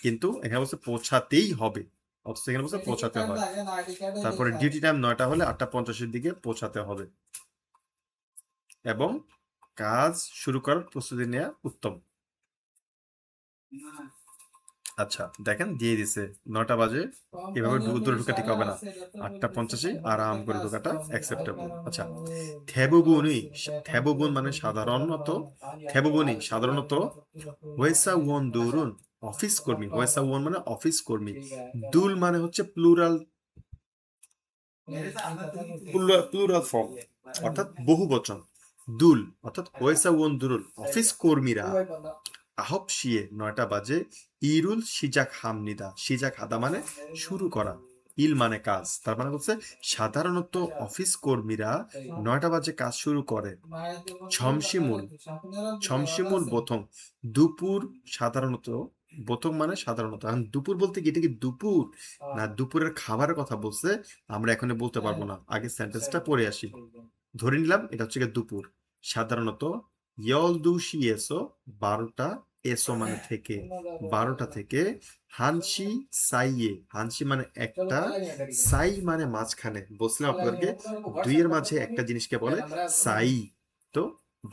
কিন্তু এখানে বলছে পৌঁছাতেই হবে, অথচ এখানে বলছে পৌঁছাতে হয়। তারপরে ডিউটি টাইম 9টা হলে 8:50-এর দিকে পৌঁছাতে হবে, এবং কাজ শুরু করার প্রস্তুতি নেওয়া উত্তম। আচ্ছা দেখেন দিয়ে দিছে 9টা বাজে, এভাবে দূরে ঢুকা ঠিক হবে না, 8:50 আরাম করে ঢোকাটা অ্যাকসেপ্টেবল। আচ্ছা, থেবুবুনি, থেবুবুন মানে সাধারণত, থেবুবুনি সাধারণত ওয়েসা ওয়ন দুরুন অফিস কর্মী, ওয়েসা ওয়ন মানে অফিস কর্মী, দুল মানে হচ্ছে প্লুরাল, প্লুরাল ফর্ম অর্থাৎ বহু বচন, দুল অর্থাৎ ওয়েসা ওয়ন দুরুল অফিস কর্মীরা, আহপশিয়ে 9টা বাজে, ইরুল সিজাক হামনিদা, সিজাক হাদা মানে শুরু করা, ইল মানে কাজ, তার মানে হচ্ছে সাধারণত অফিস কর্মীরা 9টা বাজে কাজ শুরু করে। ছমশিমুল, ছমশিমুল বোথং দুপুর, সাধারণত বোথং মানে সাধারণত, এখন দুপুর বলতে কি এটা কি দুপুর না দুপুরের খাবারের কথা বলছে, আমরা এখন বলতে পারবো না, আগে সেন্টেন্সটা পড়ে আসি। ধরে নিলাম এটা হচ্ছে গিয়ে দুপুর, সাধারণত ইয়লদুশি এসো 12টা, এসো মানে থেকে, 12টা থেকে, হানসি সাইয়ে, হানসি মানে একটা, সাই মানে মাঝখানে, বলছিলাম আপনাদেরকে 2 এর মাঝে একটা জিনিসকে বলে সাই। তো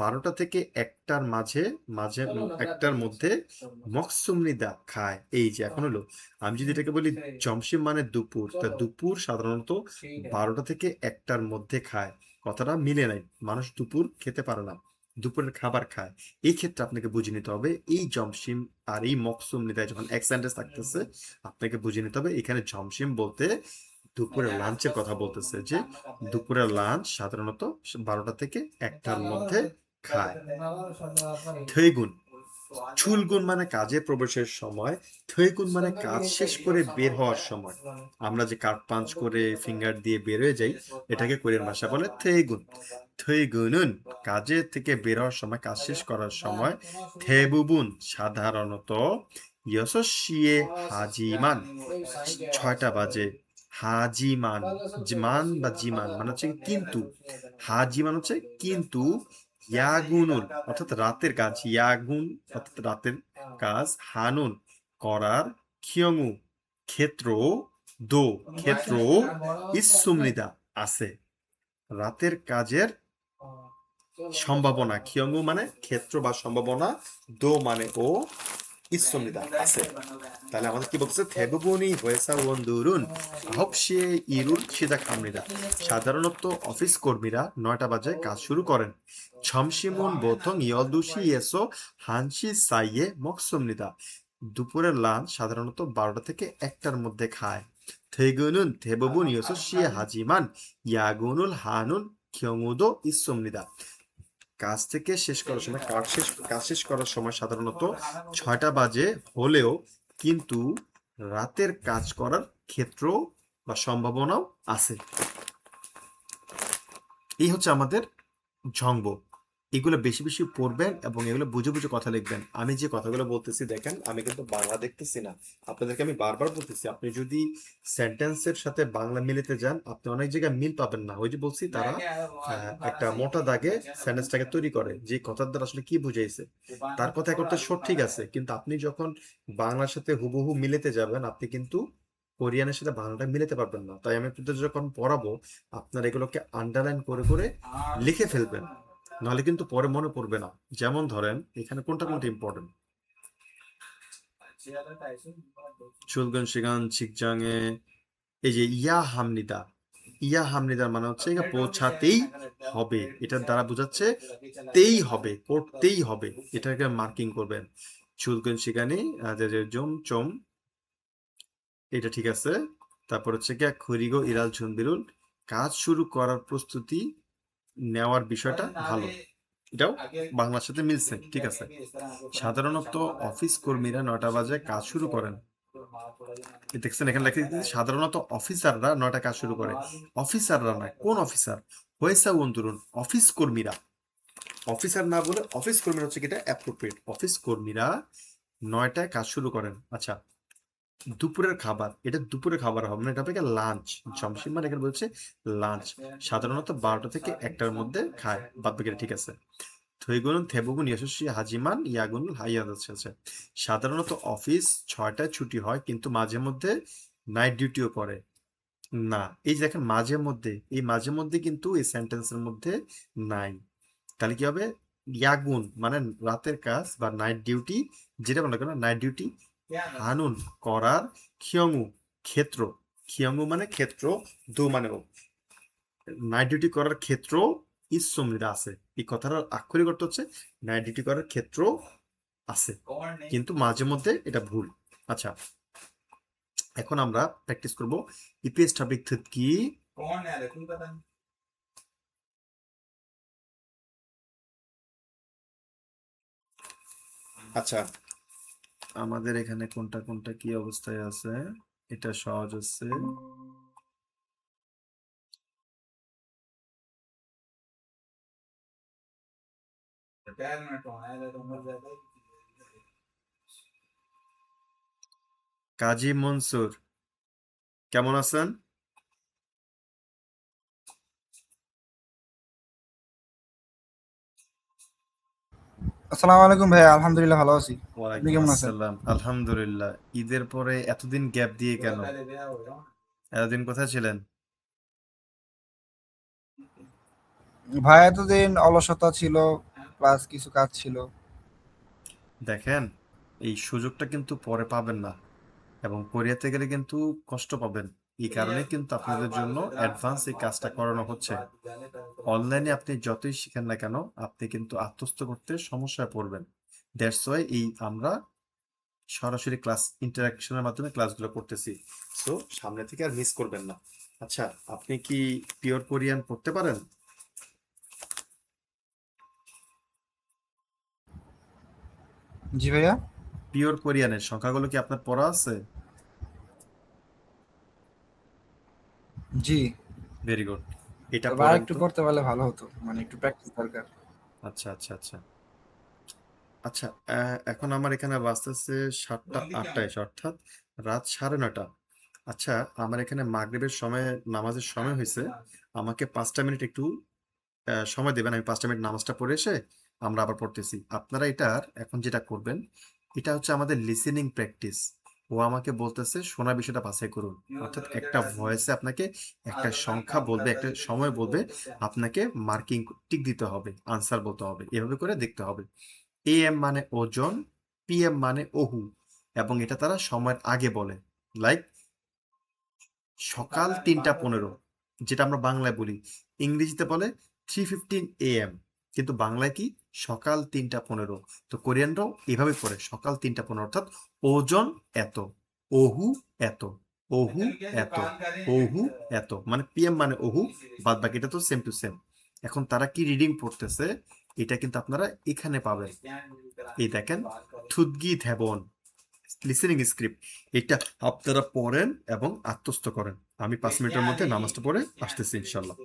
12টা থেকে 1টার মাঝে, মাঝে 1টার মধ্যে মকসুমনিদা খায়, এই যে এখন হলো, আমি যদি এটাকে বলি জমশিম মানে দুপুর, তা দুপুর সাধারণত 12টা থেকে 1টার মধ্যে খায়, কথাটা মিলে নাই, মানুষ দুপুর খেতে পারে না, দুপুরের খাবার খায়। এই ক্ষেত্রে আপনাকে বুঝে নিতে হবে এই জমশিম আর এই মকসুম নিদায় যখন এক সেন্টেন্স থাকতেছে, আপনাকে বুঝে নিতে হবে এখানে জমশিম বলতে দুপুরের লাঞ্চের কথা বলতেছে, যে দুপুরের লাঞ্চ সাধারণত 12টা থেকে 1টার মধ্যে খায়। থৈগুন, চুলগুন মানে কাজে প্রবেশের সময়, থৈগুন মানে কাজ শেষ করে বের হওয়ার সময়, আমরা যে কার্ড পাঞ্চ করে ফিঙ্গার দিয়ে বের হয়ে যাই, এটাকে কোরিয়ান ভাষা বলে থৈগুন। থৈগুনুন কাজে থেকে বের হওয়ার সময়, কাজ শেষ করার সময়, থেবুবুন সাধারণত, ইয়সশিয়ে হাজিমান 6টা বাজে, হাজিমান, জিমান বা জিমান মানে হচ্ছে কিন্তু, হাজিমান হচ্ছে কিন্তু, ইয়াগুনুন অর্থাৎ রাতের কাজ, ইয়াগুন অর্থাৎ রাতের কাজ, হানুন করার, খিয়ংউ ক্ষেত্র, দো ক্ষেত্র, ইসুমনিদা আছে, রাতের কাজের সম্ভাবনা, খিয়ংউ মানে ক্ষেত্র বা সম্ভাবনা, দো মানে ও, ইসুমনিদা আছে। তাহলে আমাদের কি বলছে, থেবুবুনি ওয়েসা ওয়ন্দুরুন আহপশিয়ে ইরুল সিজাক হামনিদা, সাধারণত অফিস কর্মীরা 9টা বাজে কাজ শুরু করেন। ছমশিমুন বোথং ইয়লদুশি এসো হানসি সাইয়ে মকসুমনিদা, দুপুরের লাঞ্চ সাধারণত 12টা থেকে 1টার মধ্যে খায়। থেগুনুন থেবুবুন ইয়সশিয়ে হাজিমান ইয়াগুনুল হানুন খিয়ংউদো ইসুমনিদা, কাজ থেকে শেষ করার সময়, কাজ শেষ করার সময় সাধারণত 6টা বাজে হলেও কিন্তু রাতের কাজ করার ক্ষেত্র বা সম্ভাবনাও আছে। এই হচ্ছে আমাদের ঝংব, এগুলো বেশি বেশি পড়বেন এবং এগুলো বুঝে বুঝে কথা লিখবেন। আমি যে কথাগুলো বলতেছি দেখেন, আমি কিন্তু বাংলা দেখতেছি না, আপনাদেরকে আমি বারবার বলতেছি, আপনি যদি সেন্টেন্সের সাথে বাংলা মিলাতে যান আপনি অনেক জায়গায় মিল পাবেন না। ওই যে বলছি তারা একটা মোটা দাগে সেন্টেন্সটাকে তৈরি করে, যে কথার দ্বারা আসলে কি বুঝাইছে, তার কথা করতে সঠিক আছে, কিন্তু আপনি যখন বাংলার সাথে হুবহু মিলাতে যাবেন আপনি কিন্তু কোরিয়ানের সাথে বাংলাটা মিলাতে পারবেন না। তাই আমি আপনাদের যখন পড়াবো আপনারা এগুলোকে আন্ডারলাইন করে করে লিখে ফেলবেন, নাহলে কিন্তু পরে মনে পড়বে না। যেমন ধরেন এখানে কোনটা কোনটা ইম্পর্টেন্ট, চুলগুন শিগান চিকজাংয়ে এই যে ইয়া হামনিদার মানে হচ্ছে এখানে পৌঁছাতেই হবে, এটার দ্বারা বোঝাচ্ছে তেই হবে, করতেই হবে, এটাকে মার্কিং করবেন। চুলগুন শিগানি জম চম, এটা ঠিক আছে। তারপর হচ্ছে কি খুরিগো ইরাল ঝুনবিরুল, কাজ শুরু করার প্রস্তুতি নেওয়ার বিষয়টা ভালো, এটাও বাংলার সাথে মিলছে, ঠিক আছে। সাধারণত অফিস কর্মীরা 9টা বাজে কাজ শুরু করেন। দেখছেন এখানে লেখা আছে, সাধারণত অফিসাররা 9টায় কাজ শুরু করে। অফিসাররা নয়, কোন অফিসার হয়েছে অন্তরুণ, অফিস কর্মীরা, অফিসার না বলে অফিস কর্মীরা হচ্ছে কি এটা অ্যাপ্রোপ্রিয়েট। অফিস কর্মীরা 9টায় কাজ শুরু করেন। আচ্ছা, দুপুরের খাবার, এটা দুপুরের খাবার হবে না, এটা হবে লাঞ্চ। জমশিম মানে এখানে বলছে লাঞ্চ, সাধারণত 12টা থেকে 1টার মধ্যে খায়, বাদ বাকিটা ঠিক আছে। থৈগুন থেবুগুন ইয়াসুসি হাজিমান ইয়াগুন হাইয়া আছে। সাধারণত অফিস 6টায় ছুটি হয়, কিন্তু মাঝে মধ্যে নাইট ডিউটিও করে না। এই যে দেখেন মাঝে মধ্যে, এই মাঝে মধ্যে কিন্তু এই সেন্টেন্সের মধ্যে নাই। তাহলে কি হবে, ইয়াগুন মানে রাতের কাজ বা নাইট ডিউটি, যেটা মনে করেন নাইট ডিউটি, হানুন করার, খিয়ংউ ক্ষেত্র, খিয়ংউ মানে ক্ষেত্র, দু মানে ও, নাইট ডিউটি করার ক্ষেত্র ইসমৃদা আছে। এই কথার আক্ষরিক অর্থ হচ্ছে নাইট ডিউটি করার ক্ষেত্র আছে, কিন্তু মাঝে মধ্যে এটা ভুল। আচ্ছা, এখন আমরা প্র্যাকটিস করব ইপিএস টপিক কি। আচ্ছা, আমাদের এখানে কোনটা কোনটা কি অবস্থায় আছে, এটা সহজ হচ্ছে। কাজী মনসুর কেমন আছেন? আসসালামু আলাইকুম ভাই, আলহামদুলিল্লাহ ভালো আছি। আপনি ওয়ালাইকুম কেমন আছেন? আসসালাম, আলহামদুলিল্লাহ। ঈদের পরে এতদিন গ্যাপ দিয়ে কেন? এতদিন কোথায় ছিলেন? ভাই এতদিন অলসতা ছিল, প্লাস কিছু কাজ ছিল। দেখেন, এই সুযোগটা কিন্তু পরে পাবেন না, এবং কোরিয়াতে গেলে কিন্তু কষ্ট পাবেন। এই কারণে কিন্তু আপনাদের জন্য অ্যাডভান্স এই কাজটা করানো হচ্ছে। অনলাইনে আপনি যতই শিখেন না কেন, আপনি কিন্তু আত্মস্থ করতে সমস্যায় পড়বেন। দ্যাটস ওয়াই এই আমরা সরাসরি ক্লাস ইন্টারাকশনের মাধ্যমে ক্লাসগুলো করতেছি। সো সামনে থেকে আর মিস করবেন না। আচ্ছা, আপনি কি পিওর কোরিয়ান পড়তে পারেন? জি ভাইয়া। পিওর কোরিয়ানের সংখ্যাগুলো কি আপনার পড়া আছে? জি, ভেরি গুড, এটা তবে আর পড়েন একটু তো। পড়তে পারলে ভালো হতো, মানে একটু প্র্যাকটিস দরকার। আচ্ছা আচ্ছা আচ্ছা আচ্ছা, এখন আমার এখানে বাজতেছে 7টা 28, অর্থাৎ রাত 9:30। আচ্ছা, আমার এখানে মাগরিবের সময়, নামাজের সময় হয়েছে। আমাকে 5টা মিনিট একটু সময় দেবেন, আমি 5টা মিনিট নামাজটা পড়ে এসে আমরা আবার পড়তেছি। আপনারা এটার এখন যেটা করবেন, এটা হচ্ছে আমাদের লিসেনিং প্র্যাকটিস। ও আমাকে বলতেছে শোনা বিষয়টা বাছাই করুন, অর্থাৎ একটা ভয়েসে আপনাকে একটা সংখ্যা বলবে, একটা সময় বলবে, আপনাকে মার্কিং টিক দিতে হবে, আনসার বলতে হবে, এভাবে করে দেখতে হবে। এএম মানে ওজন, পিএম মানে ওহু, এবং এটা তারা সময়ের আগে বলে। লাইক সকাল 3টা 15, যেটা আমরা বাংলায় বলি, ইংরেজিতে বলে 3:15 AM, কিন্তু বাংলায় কি সকাল 3টা 15। তো কোরিয়ানরাও এভাবে পড়ে সকাল 3টা 15, অর্থাৎ ওজন এত, ওহু এত, ওহু এত, ওহু এত, মানে পিএম মানে ওহু, বাদ বাকিটা তো সেম টু সেম। এখন তারা কি রিডিং পড়তেছে, এটা কিন্তু আপনারা এখানে পাবেন। এই দেখেন, থুদগি ধেবন লিসেনিং স্ক্রিপ্ট, এটা আপনারা পড়েন এবং আত্মস্থ করেন। আমি 5 মিনিটের মধ্যে নামাজটা পড়ে আসতেছি ইনশাল্লাহ।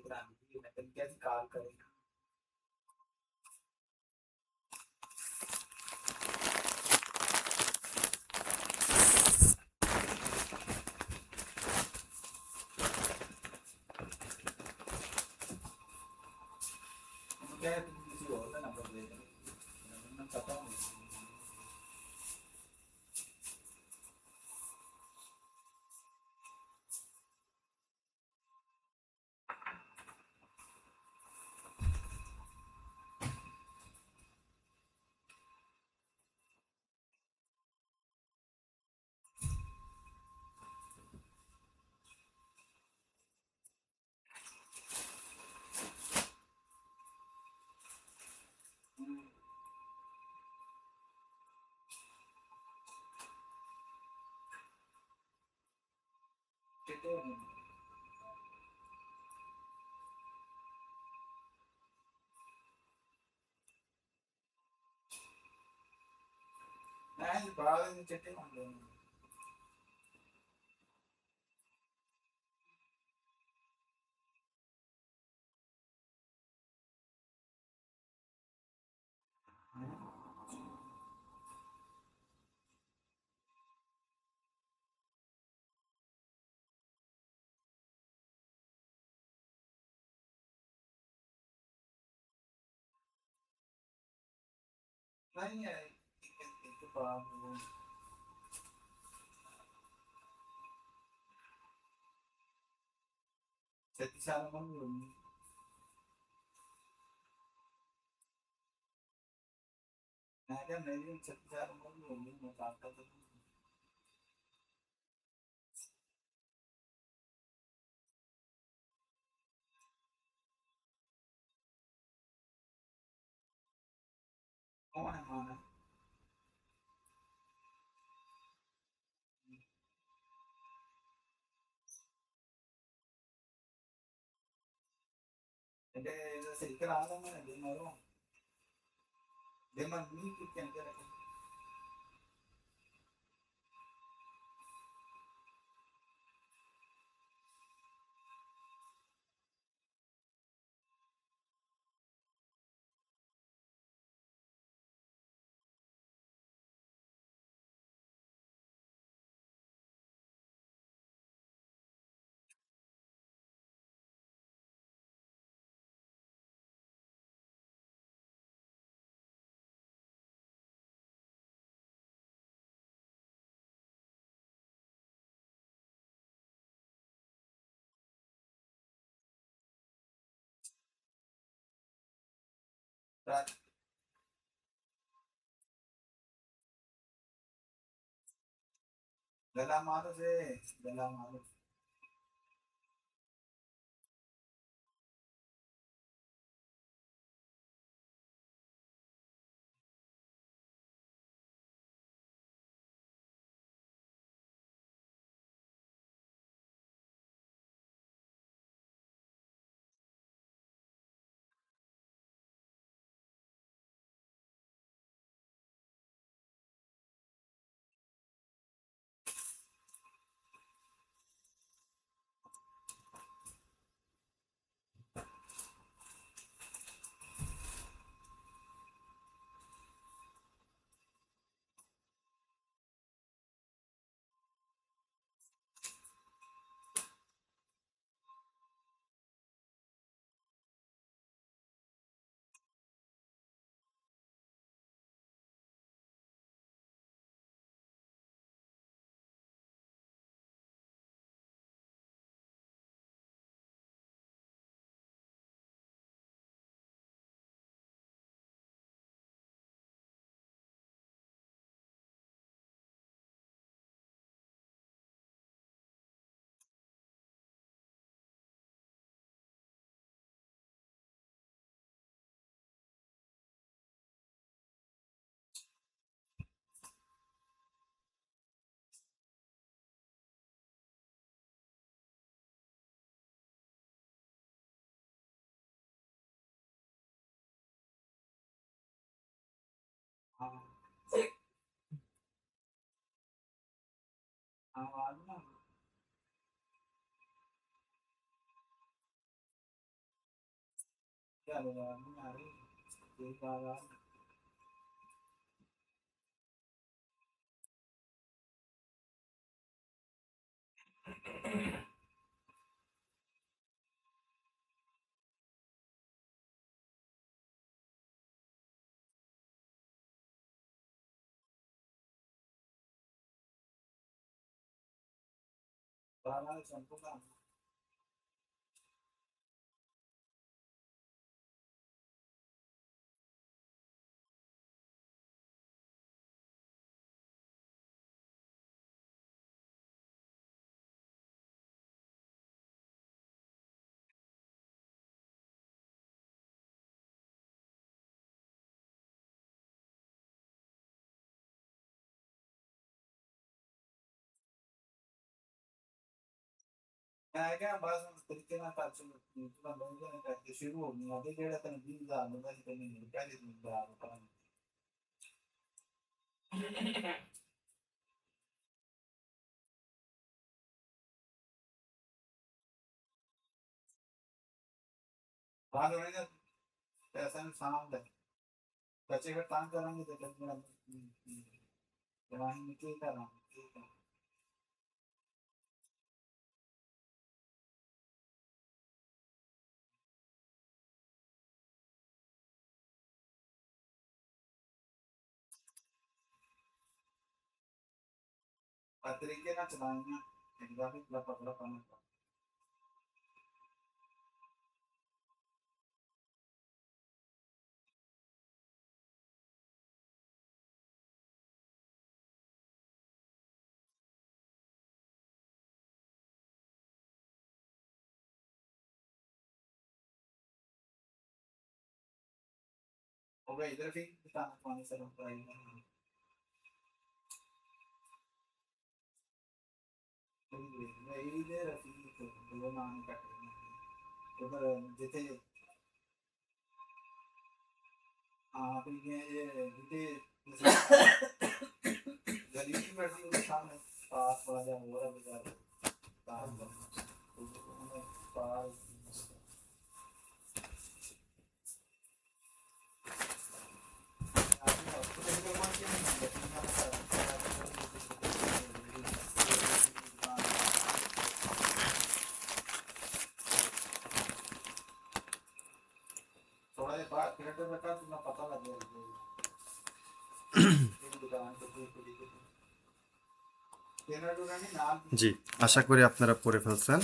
জি, আশা করি আপনারা পড়ে ফেলছেন।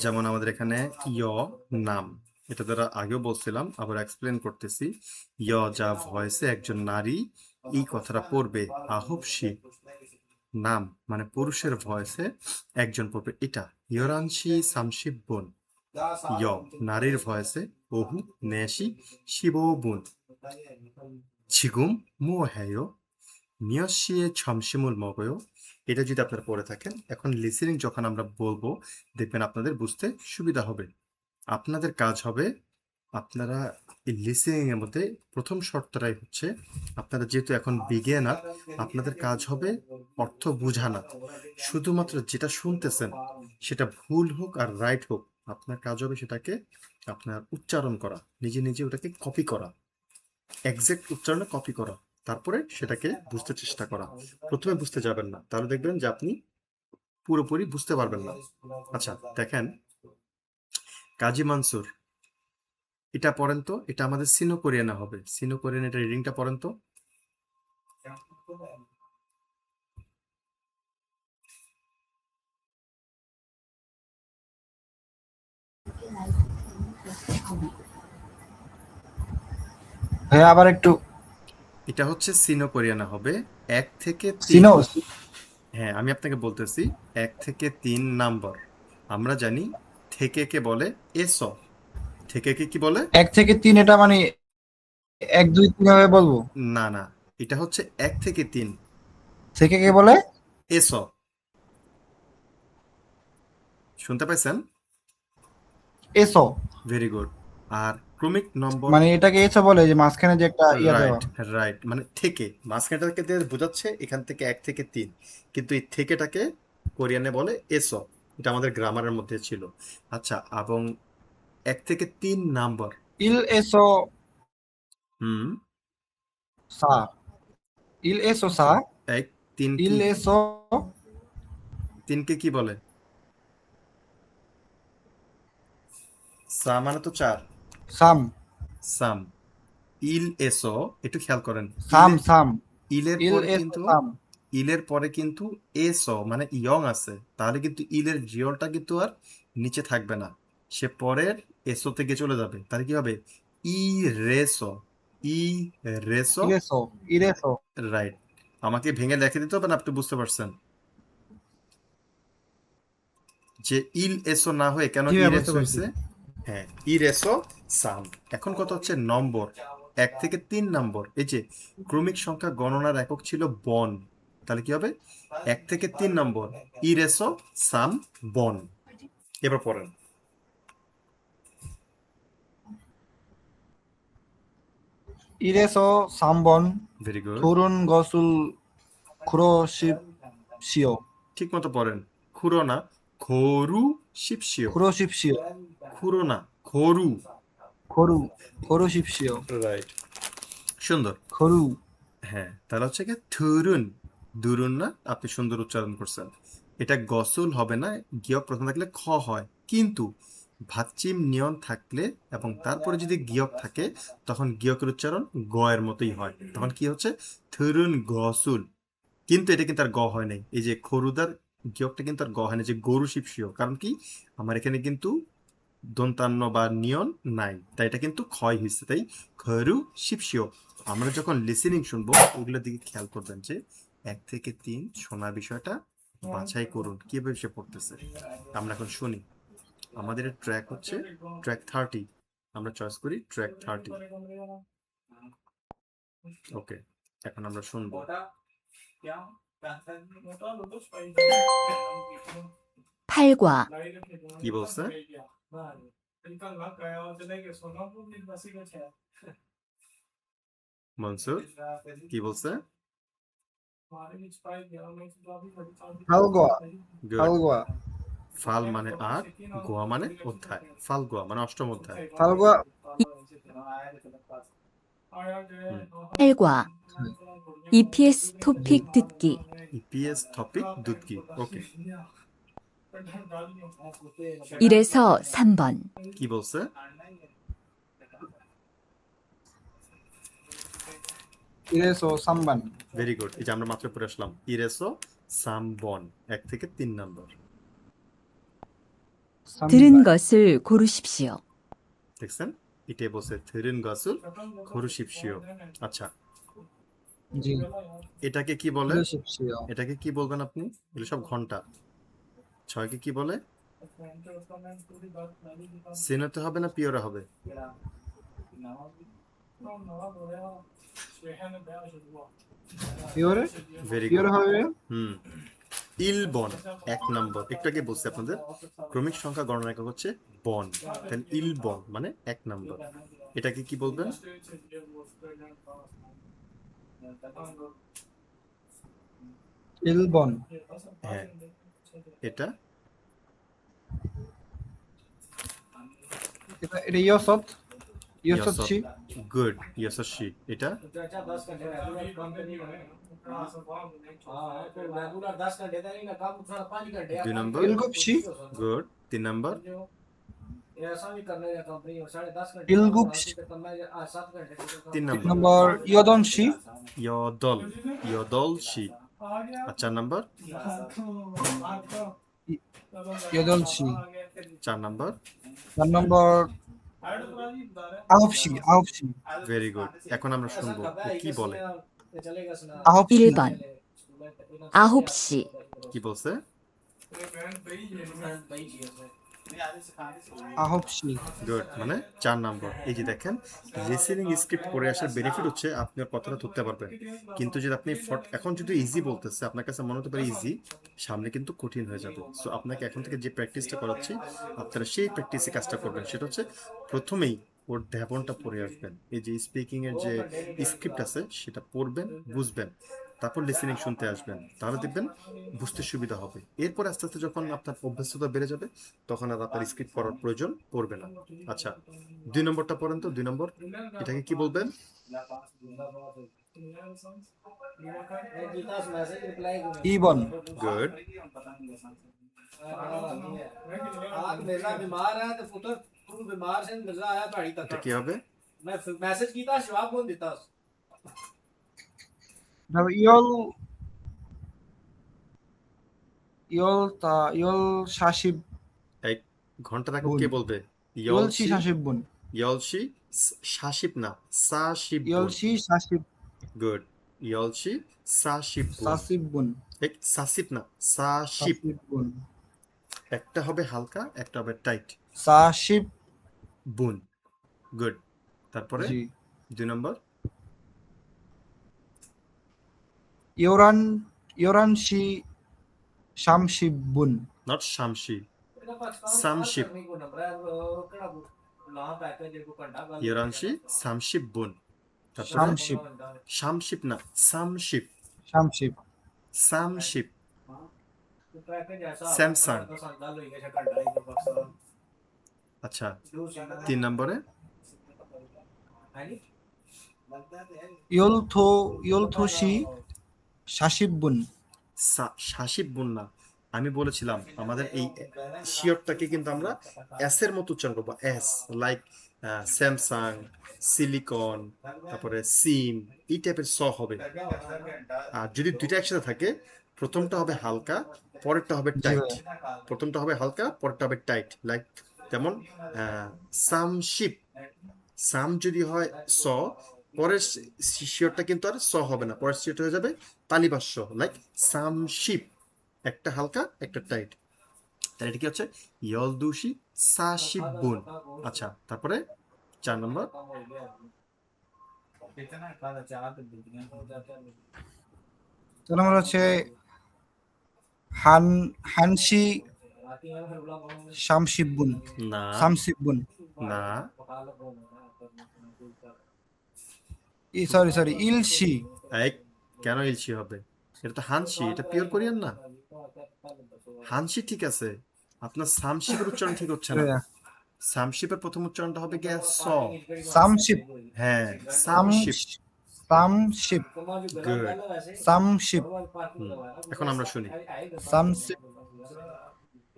যেমন আমাদের এখানে নাম, এটা দ্বারা আগেও বলছিলাম, আবার এক্সপ্লেন করতেছি। যা ভয়েসে একজন নারী এই কথাটা পড়বে, আহবশি নাম মানে পুরুষের ভয়েসে একজন পড়বে এটা। ইয়রানশি সামশিব বোন, নারীর ভয়েসে ওহু নেশি শিববুন, 지금 뭐해요? 몇 시에 점심을 먹어요? এটা যদি আপনারা পড়ে থাকেন, এখন লিসেনিং যখন আমরা বলবো দেখবেন আপনাদের বুঝতে সুবিধা হবে। আপনাদের কাজ হবে, আপনারা এই লিসেনিং এর মধ্যে প্রথম শর্তটাই হচ্ছে, আপনারা যেহেতু এখন বিগিনার, আপনাদের কাজ হবে অর্থ বোঝানো। শুধুমাত্র যেটা শুনতেছেন সেটা ভুল হোক আর রাইট হোক, আপনার কাজ হবে সেটাকে আপনার উচ্চারণ করা, নিজে নিজে ওটাকে কপি করা, এক্সাক্ট উচ্চারণে কপি করা, তারপরে সেটাকে বুঝতে চেষ্টা করা। প্রথমে বুঝতে যাবেন না, তাহলে দেখবেন যে আপনি পুরোপুরি বুঝতে পারবেন না। আচ্ছা দেখেন, কাজী মানসুর, এটা পড়েন তো, এটা আমাদের সিনো কোরিয়ানা হবে। সিনো কোরিয়ান এটা রিডিংটা পড়েন তো। ভাইয়া আবার একটু এটা হচ্ছে সিনো কোরিয়ানা হবে 1 থেকে 3। সিনো হ্যাঁ, আমি আপনাকে বলতেছি 1 থেকে 3 নাম্বার। আমরা জানি থেকে কে বলে এস, থেকে কে কি বলে? 1 থেকে 3, এটা মানে 1 2 3 ভাবে বলবো। না না, এটা হচ্ছে 1 থেকে 3 থেকে কে বলে? এস। শুনতে পাইছেন? এসো। Very good. আর ক্রমিক নম্বর, মানে এটাকে এসো বলে, যে মাঝখানে যে একটা ইয়া দেওয়া। রাইট রাইট, মানে থেকে মাঝখানটাকে দিয়ে বোঝাচ্ছে এখান থেকে 1 থেকে 3, কিন্তু এই থেকেটাকে কোরিয়ানে বলে এসো। এটা আমাদের গ্রামারের মধ্যে ছিল। আচ্ছা, এবং 1 থেকে 3 নাম্বার। ইল এসো হুম, সা, ইল এসো সা, 1 3 ইল কি, এসো 3 কে কি বলে? সা মানে তো 4, সাম, সাম। ইল এসো, একটু খেয়াল করেন, সাম সাম, ইলের ইল পরে এসো কিন্তু, সাম। ইলের পরে কিন্তু এসো মানে ইয়ং আছে, তাহলে কিন্তু ইলের জিওলটা কিন্তু আর নিচে থাকবে না, সে পরের এসো থেকে চলে যাবে। তাহলে কি হবে? ই রেসো, ই রেসো। ইরেসো, ইরেসো। রাইট। আমাকে ভেঙে লিখে দিতে হবে না, আপনি বুঝতে পারছেন যে ইল এসো না হয়ে কেন জি ভাইয়া, বুঝতে ইরেসো পারছি। হয়েছে? হ্যাঁ, ইরেসো সাম। এখন কত হচ্ছে নম্বর? 1 থেকে 3 নম্বর। এই যে ক্রমিক সংখ্যা গণনার একক ছিল বন, তাহলে কি হবে? 1 থেকে 3 নম্বর ইরেসো সাম বন। এবার পড়েন। 이래서 3번 ভেরি গুড, 푸른 것을 고르십시오. ঠিক মতো পড়েন। খুরো না, খরু শিপশিও। 고르십시오. খুরো না, খরু। 고르십시오. রাইট, সুন্দর। 고루. হ্যাঁ, তাহলে হচ্ছে কি থুরুন, দুরুন না, আপনি সুন্দর উচ্চারণ করছেন। এটা গসল হবে না, গিয়ক প্রথম থাকলে খ হয়, কিন্তু ভাচ্চিম নিয়ন থাকলে এবং তারপরে যদি গিয়ক থাকে তখন গিয়কের উচ্চারণ গ এর মতোই হয়, তখন কি হচ্ছে থুরুন গসুল। কিন্তু এটা কিন্তু আর গ হয় নাই, এই যে খরুদার গিয়কটা কিন্তু আর গ হয় না, যে গরু শিপশিও, কারণ কি আমার এখানে কিন্তু দন্তান্ন বা নিয়ন নাই, তাই এটা কিন্তু ক্ষয় হয়েছে, তাই খরু শিপশিও। আমরা যখন লিসেনিং শুনবো ওগুলোর দিকে খেয়াল করবেন যে 1 থেকে 3 শোনা বিষয়টা বাছাই করুন কিভাবে সে পড়তেছে। আমরা এখন শুনি, আমাদের ট্র্যাক হচ্ছে ট্র্যাক 30, আমরা চয়েস করি ট্র্যাক 30। ওকে, এখন আমরা শুনবো। 팔과 কি বলছে? মনসুর কি বলছে? 팔과. গুড। 팔과. ফাল মানে 8, গোয়া মানে অধ্যায়, ফাল গোয়া মানে অষ্টম অধ্যায়। 팔과. 팔과 EPS 토픽 듣기 ইপিএস টপিক দুধকি। ওকে, 1에서 3번 কি বলছে? 이래서 3번. ভেরি গুড, এই যে আমরা মাত্র পড়ে আসলাম ইরেসো সামবন, 1 থেকে 3 নম্বর। 들은 3번. 것을 고르십시오. দেখছেন, এটাই বলছে থিরিন গাসুল খরুশিপশিও। আচ্ছা, জি. এটাকে কি বলে? 고르십시오. এটাকে কি বলবেন আপনি? এগুলো সব ঘন্টা। 6কে কি বলে? সিনতে হবে না পিওরে হবে? পিওরে? Very puree good. হবে? হুম, ইলবন 1 নম্বর। একটু আগে বলছি আপনাদের ক্রমিক সংখ্যা গণনা একক হচ্ছে বন, তাহলে ইলবন মানে 1 নম্বর। এটাকে কি বলবেন? 일본. হ্যাঁ, এটা এটা ইয়সত. ইয়সতছি. গুড, ইয়সশি। এটা 2 নম্বর। 일곱시. গুড, 3 নম্বর। 일곱시. 3 নম্বর। নম্বর 여덟시. ইয়দল, ইয়দলশি। আর 4 নম্বর। 여덟시. 4 নম্বর। 4নম্বর 아홉시. 아홉시. ভেরি গুড, এখন আমরা শুনবো ও কি বলে। 아홉시. 1번 9시 কি বলছে? 아홉시. গুড মানে 4 নম্বর। এই যে দেখেন, লিসেনিং স্ক্রিপ্ট পড়ে আসার বেনিফিট হচ্ছে আপনি ওর কথাটা ধরতে পারবেন, কিন্তু যদি আপনি এখন যদি ইজি বলতেছে আপনার কাছে মনে হতে পারে ইজি, সামনে কিন্তু কঠিন হয়ে যাবে। সো আপনাকে এখন থেকে যে প্র্যাকটিসটা করাচ্ছি আপনারা সেই প্র্যাকটিসে কাজটা করবেন। সেটা হচ্ছে প্রথমেই ওর ধ্যাপনটা পড়ে আসবেন, এই যে স্পিকিং এর যে স্ক্রিপ্ট আছে সেটা পড়বেন, বুঝবেন, তারপর লিসেনিং শুনতে আসবেন, তাহলে দেখবেন বুঝতে সুবিধা হবে। এরপর আস্তে আস্তে যখন আপনার অভ্যস্ততা বেড়ে যাবে তখন আর আপনার স্ক্রিপ্ট পড়ার প্রয়োজন পড়বে না। আচ্ছা, 2 নম্বরটা পড়েন তো। 2 নম্বর এটাকে কি বলবেন? 이번. গুড, आज मिर्जा बीमार है तो पुत्र तू बीमार से मिर्जा आया पहाड़ी तक এটা কি হবে? मैं मैसेज कीता जवाब कौन देता 그다음에 열 40. এই ঘন্টাটাকে কে বলবে? 10시 40분. ইয়লশি শাসিব না, সাশিব। 10시 40. গুড, ইয়লশি সাশিব। 40분. এই সাসিব না, সাশিব। 40분. একটা হবে হালকা, একটা হবে টাইট। 40. বুন। গুড, তারপরে জি. 2 নম্বর। 11시 30분. নট শামসি, Samship. Yoranshi Samship bun. তারপরে শামশিপ Shamship না Samship. শামশিপ Samship. Samsung. আচ্ছা 3 নম্বরে ইয়লথোশি শাসিববুন শাসিব বুন না। আমি বলেছিলাম আমাদের এই শিওরটাকে কিন্তু আমরা এস এর মতো উচ্চারণ করবো, এস লাইক স্যামসাং, সিলিকন, তারপরে সিম, এই টাইপের স হবে। আর যদি দুইটা একসাথে থাকে, প্রথমটা হবে হালকা, পরেরটা হবে টাইট। প্রথমটা হবে হালকা, পরেরটা হবে টাইট, লাইক যেমন সামশিপ। সাম যদি হয় স, পরের শিওরটা কিন্তু আর স হবে না, পরের শিওরটা হয়ে যাবে তালিবাস্য, লাইক সামশিপ, একটা হালকা একটা টাইট। তাহলে এটা কি হচ্ছে ইয়লদুশি সাশিবুন। আচ্ছা তারপরে 4 নম্বর 4 নম্বর হচ্ছে হানসি শামশিববুন না শামশিববুন না সরি ইলশি এক, কেন ইলশি হবে? এটা তো হানসি, এটা পিওর কোরিয়ান না। হানসি ঠিক আছে, আপনার সামশিপের উচ্চারণ ঠিক হচ্ছে না। সামশিপের প্রথম উচ্চারণটা হবে কি স। সামশিপ হ্যাঁ সামশিপ। সামশিপ গুড। সামশিপ এখন আমরা শুনি। সামশিপ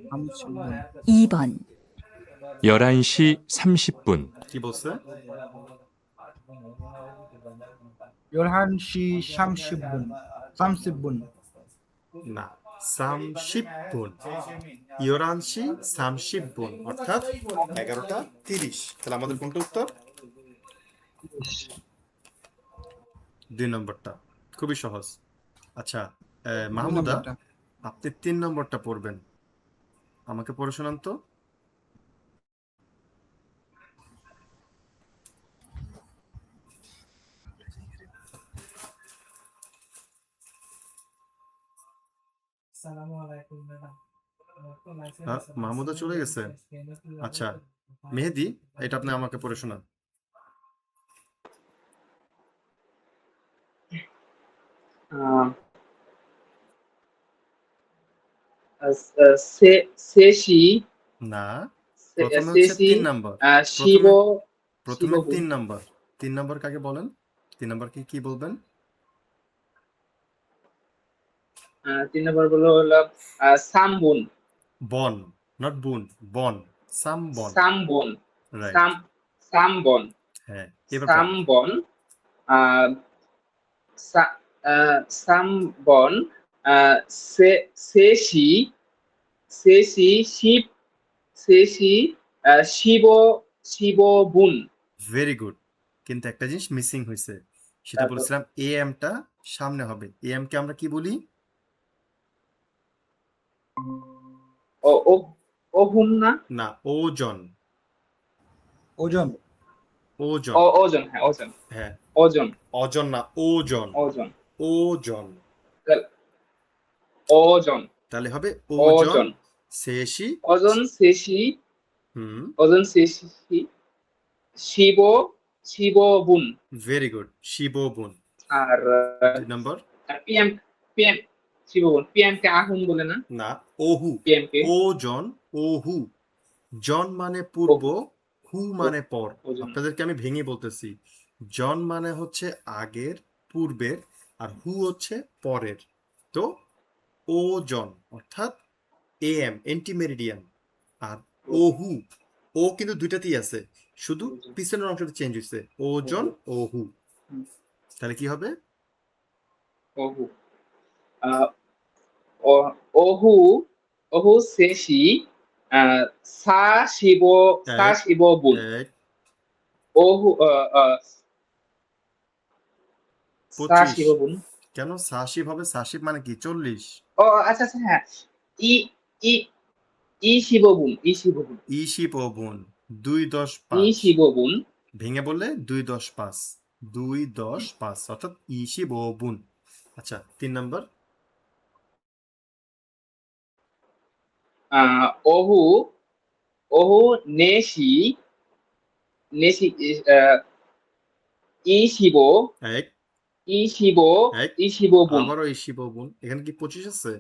শামশিববুন 2번, 11시 30분, কি বলছে? ইয়লহানসি শামশিববুন শামশিববুন না, সামশিববুন। ইয়োরানশি সামশিববুন, অর্থাৎ 11টা 30। তাহলে আমাদের কোনটা উত্তর? 2 নম্বরটা, খুবই সহজ। আচ্ছা মাহমুদা, আপনি 3 নম্বরটা পড়বেন, আমাকে পড়ে শোনান তো। মাহমুদা চলে গেছে। আচ্ছা মেহেদি, এটা আপনি আমাকে পড়ে শোনান। সেশি না, প্রথমে হচ্ছে সেশি 3 নম্বর। শিব প্রথমে শিববুন। 3 নম্বর। 3 নম্বর কাকে বলেন? 3 নম্বর কি বলবেন? 3 নম্বর হলো সামবুন। বন, নট বুন, বন, সামবন। সামবন রাইট, সামবন হ্যাঁ এবার পড়েন। সামবন সামবন সেশি সেশি শিব সেশি শিব শিববুন। ভেরি গুড, কিন্তু একটা জিনিস মিসিং হয়েছে, সেটা তারপর বলছিলাম এ এমটা সামনে হবে। এ এম কে আমরা কি বলি? ও ও ওহুন না না, ওজন। ওজন ওজন, ওজন, হ্যাঁ ওজন হ্যাঁ ওজন অজন না, ওজন। ওজন ওজন, ওজন তাহলে হবে ওজন ওজন শেষি। ওজন সেশি হুম, ওজন সেশি শিব শিববুন। ভেরি গুড, শিববুন। আর 2 নম্বর পিএম পিএম শিববুন, পিএম কে আহুন বলে না, না, ওহু। পিএম কে ওজন, ওহু। জন মানে পূর্ব, হু মানে পর। ওজন। আপনাদেরকে আমি ভেঙে বলতেছি, জন মানে হচ্ছে আগের, পূর্বের, আর হু হচ্ছে পরের। তো ওজন অর্থাৎ এএম, এন্টিমেরিডিয়ান। আর ওহু, ও কিন্তু দুইটাতেই আছে, শুধু পিছনের অংশটা চেঞ্জ হয়েছে, ওজন ওহু। তাহলে কি হবে? ওহু ওহু ওহু সেশি সা শিব সা এক, শিববুন। এক, ওহু সা 25। শিববুন। কেন সাশিব হবে? সাশিব মানে কি 40? ও আচ্ছা আচ্ছা, হ্যাঁ ই ই ই শিববুন ই শিববুন ইশিপ ওভুন 2 10 ই 5। শিববুন। ভেঙে বললে 2 10 5, 2 10 5, অর্থাৎ ইশিপ ওভুন। আচ্ছা 3 নম্বর ওহু ওহু নেশি নেশি ইশিবো এক ইশিবো এক ইশিবো বুন। আবারও এই শিব বোন, এখানে কি 25 আছে?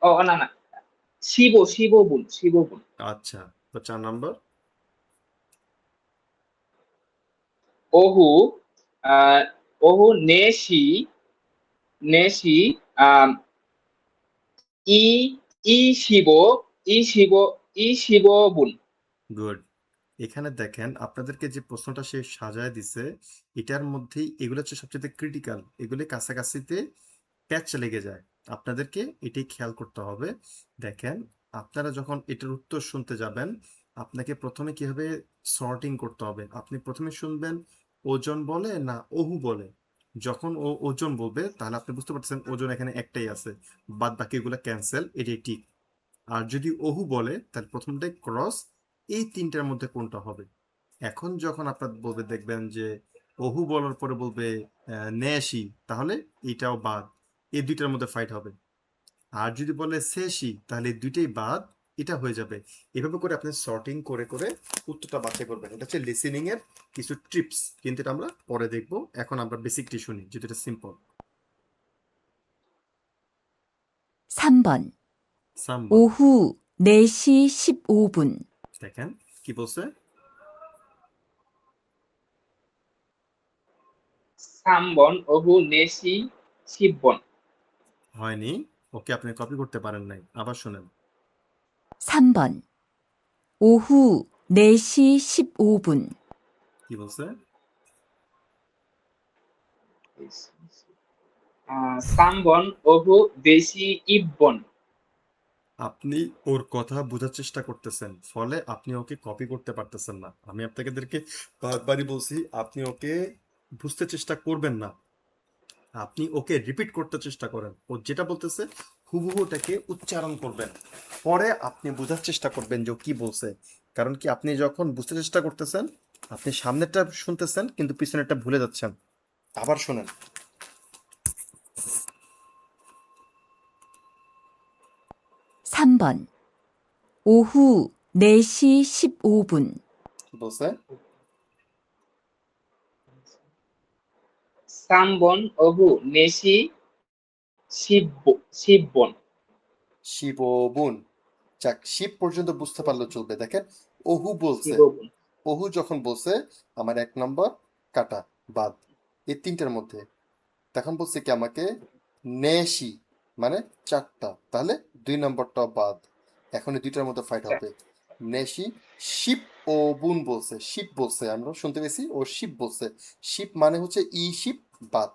ও না না, শিবো শিবো বুন, শিবো বুন। আচ্ছা, তো 4 নাম্বার। ওহু আহ, ওহু নেশি নেশি আম, ই ইশিবো ইশিবো ইশিবো বুন। গুড। এখানে দেখেন আপনাদেরকে যে প্রশ্নটা সে সাজায় দিছে, এটার মধ্যেই এগুলো হচ্ছে সবচেয়ে ক্রিটিক্যাল, এগুলি কাছাকাছিতে প্যাচ লেগে যায়। আপনাদেরকে এটাই খেয়াল করতে হবে। দেখেন, আপনারা যখন এটার উত্তর শুনতে যাবেন, আপনাকে প্রথমে কিভাবে সর্টিং করতে হবে। আপনি প্রথমে শুনবেন ওজন বলে না ওহু বলে। যখন ও ওজন বলবে তাহলে আপনি বুঝতে পারছেন ওজন এখানে একটাই আছে, বাদ বাকিগুলো ক্যান্সেল, এটাই ঠিক। আর যদি ওহু বলে তাহলে প্রথমটাই ক্রস, এই তিনটার মধ্যে কোনটা হবে। এখন যখন আপনার বলবে, দেখবেন যে ওহু বলার পরে বলবে নেশি, তাহলে এটাও বাদ, এই দুইটার মধ্যে ফাইট হবে। আর যদি বলে শেষই, তাহলে এই দুইটাই বাদ, এটা হয়ে যাবে। এভাবে করে আপনি সর্টিং করে করে উত্তরটা বাছাই করবেন। এটা হচ্ছে লিসেনিং এর কিছু ট্রিপস, কিন্তু এটা আমরা পরে দেখব। এখন আমরা বেসিকটি শুনি, যেটা এটা সিম্পল। 3번. সাম্বা, 오후 4시 15분. দেখেন কি বলছে। 3번 ওহু নেশি 10번। হয়নি, ওকে আপনি কপি করতে পারেন নাই, আবার শুনেন। 3번. 오후 4시 15분. কি বলছে? 3번 ওহু দেশি 2번। আপনি ওর কথা বোঝার চেষ্টা করতেছেন, ফলে আপনি ওকে কপি করতে পারতেছেন না। আমি আপনাদেরকে বারবারই বলছি, আপনি ওকে বুঝতে চেষ্টা করবেন না, আপনি ওকে রিপিট করতে চেষ্টা করেন। ও যেটা বলতেছে হুবহু ওটাকে উচ্চারণ করবেন, পরে আপনি বোঝার চেষ্টা করবেন যে ও কি বলছে। কারণ কি, আপনি যখন বুঝতে চেষ্টা করতেছেন, আপনি সামনেরটা শুনতেছেন কিন্তু পিছনেরটা ভুলে যাচ্ছেন। আবার শুনেন। 3번. 오후 4시 15분. কি বলছে? 3번 ওহু নেশি 10번। শিববুন। যাক, শিব পর্যন্ত বুঝতে পারলে চলবে। দেখেন, ওহু বলছে, 15번। ওহু যখন বলছে আমার 1 নম্বর কাটা, বাদ, এই তিনটার মধ্যে। তখন বলছে কি আমাকে নেশি, মানে 4টা, তাহলে 2 নম্বরটা বাদ। এখন এই দুইটার মধ্যে ফাইট হবে। নেশি শিপ ও বুন বলছে, শিপ বলছে, আমরা শুনতে পেয়েছি ও শিপ বলছে। শিপ মানে হচ্ছে ই শিপ, বাদ।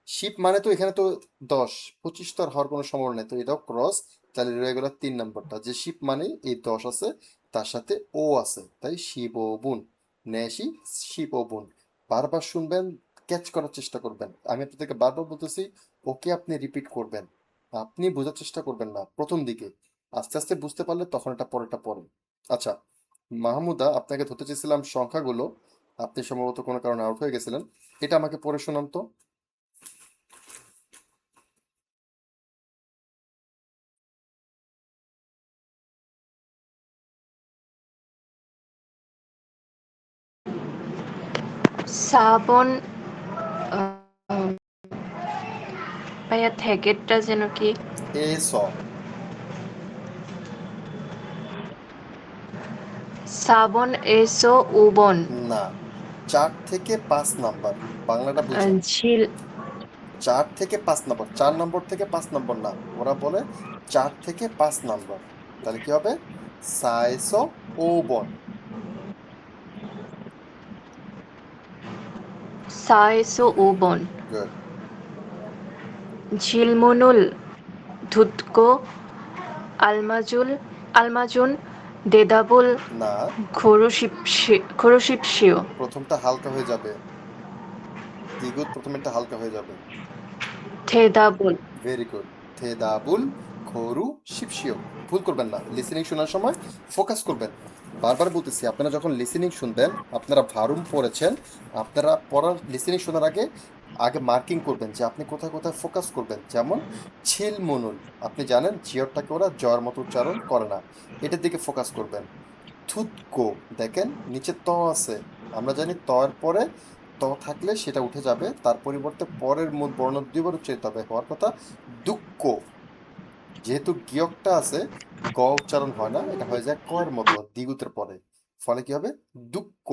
শিপ মানে তো এখানে তো 10, 25 তো আর হওয়ার কোনো সম্ভাবনা নেই, তো এটাও ক্রস। তাহলে রয়ে গেল 3 নম্বরটা, যে শিপ মানে এই 10 আছে, তার সাথে ও আছে, তাই শিব ও বুন, নেশি শিব ও বুন। বারবার শুনবেন, ক্যাচ করার চেষ্টা করবেন। আমি আপনাদেরকে বারবার বলতেছি, ওকে আপনি রিপিট করবেন, আপনি বোঝার চেষ্টা করবেন না প্রথম দিকে। আস্তে আস্তে বুঝতে পারলে তখন এটা পরেটা পড়ে। আচ্ছা মাহমুদা, আপনাকে ধরতে চেয়েছিলাম সংখ্যাগুলো, আপনি সম্ভবত কোনো কারণে আউট হয়ে গেছিলেন। এটা আমাকে পড়ে শোনান তো। শ্রাবণ ভাইয়া থেকেটটা যেন কি? এ স, শ্রাবণ এসো উবন। না, 4 থেকে 5 নাম্বার, বাংলাটা বুঝেন। ঝিল 4 থেকে 5 নাম্বার, 4 নম্বর থেকে 5 নম্বর না, ওরা বলে 4 থেকে 5 নাম্বার। তাহলে কি হবে? সাইস ও বন। সাইসো উবন। গুড। ঝিলমুনুল ধুতকো আলমাজুন দেদাবুল না, খরুশিপসিও। প্রথমটা হালকা হয়ে যাবে, দিগুদ প্রথমেরটা হালকা হয়ে যাবে। থেদাবুল ভেরি গুড। থেদাবুল খরু শিপশিও। ভুল করবেন না, লিসেনিং শোনার সময় ফোকাস করবেন। বারবার বলতেছি, আপনারা যখন লিসেনিং শুনবেন, আপনারা ভারুম পড়েছেন, আপনারা পড়ার লিসেনিং শোনার আগে আগে মার্কিং করবেন যে আপনি কোথায় কোথায় ফোকাস করবেন। যেমন ছিলমুনুল, আপনি জানেন জিয়রটাকে ওরা জয়ের মতো উচ্চারণ করে না, এটার দিকে ফোকাস করবেন। থুতকো, দেখেন নিচে ত আছে, আমরা জানি ত এর পরে ত থাকলে সেটা উঠে যাবে, তার পরিবর্তে পরের মূল বর্ণ দুইবার উচ্চারিত হবে, হওয়ার কথা দুঃখ। যেহেতু গিয়কটা আছে, গ উচ্চারণ হয় না, এটা হয়ে যায় ক এর মতো দ্বিগুতের পরে, ফলে কি হবে দুঃখ।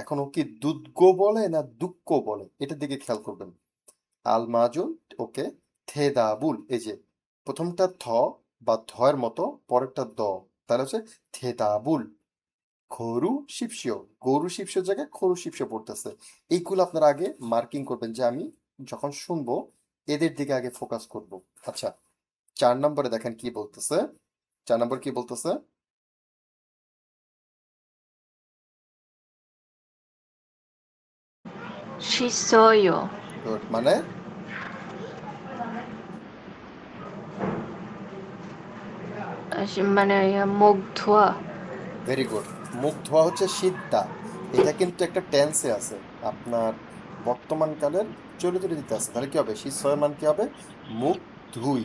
এখন ও কি দুধগো বলে না দুঃখ বলে, এটার দিকে খেয়াল করবেন। আল মাজুন, ওকে। থেদাবুল, এই যে প্রথমটা থ বা ধয়ের মতো, পরেরটা দ, তাহলে হচ্ছে থেদাবুল। খরু শিপসিও, গরু শিপসিও জায়গায় খরু শিপসিও পড়তেছে। এইগুলো আপনারা আগে মার্কিং করবেন যে আমি যখন শুনবো এদের দিকে আগে ফোকাস করব। আচ্ছা, 4 নম্বরে দেখেন কি বলতেছে। 4 নম্বর কি বলতেছে? 씻어요. গুড, মানে মানে মুখ ধোয়া। Very good. মুখ ধোয়া হচ্ছে সিদ্ধা, এটা কিন্তু একটা টেন্সে আছে, আপনার বর্তমান কালের চলিত রীতিতে আছে, তাহলে কি হবে শীর্ষয়ের মান কি হবে মুখ ধুই।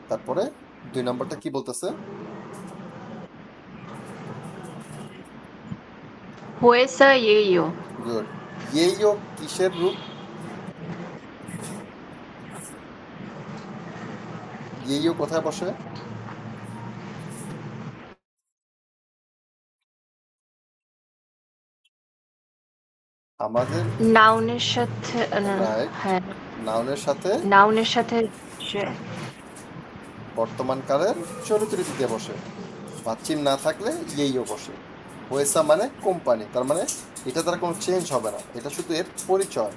তারপরে 2 নম্বরটা কি বলতেছে? 회사예요. গুড। ইয়েও কিসের রূপ? ইয়েও কোথায় বসে? আমাদের নাউনের সাথে রাইট, হ্যাঁ, নাউনের সাথে নাউনের সাথে বর্তমান কালের চলিত রীতিতে বসে, পাচ্ছিম না থাকলে ইয়েও বসে। ওয়েসা মানে কোম্পানি, তার মানে এটা দ্বারা কোনো চেঞ্জ হবে না, এটা শুধু এর পরিচয়,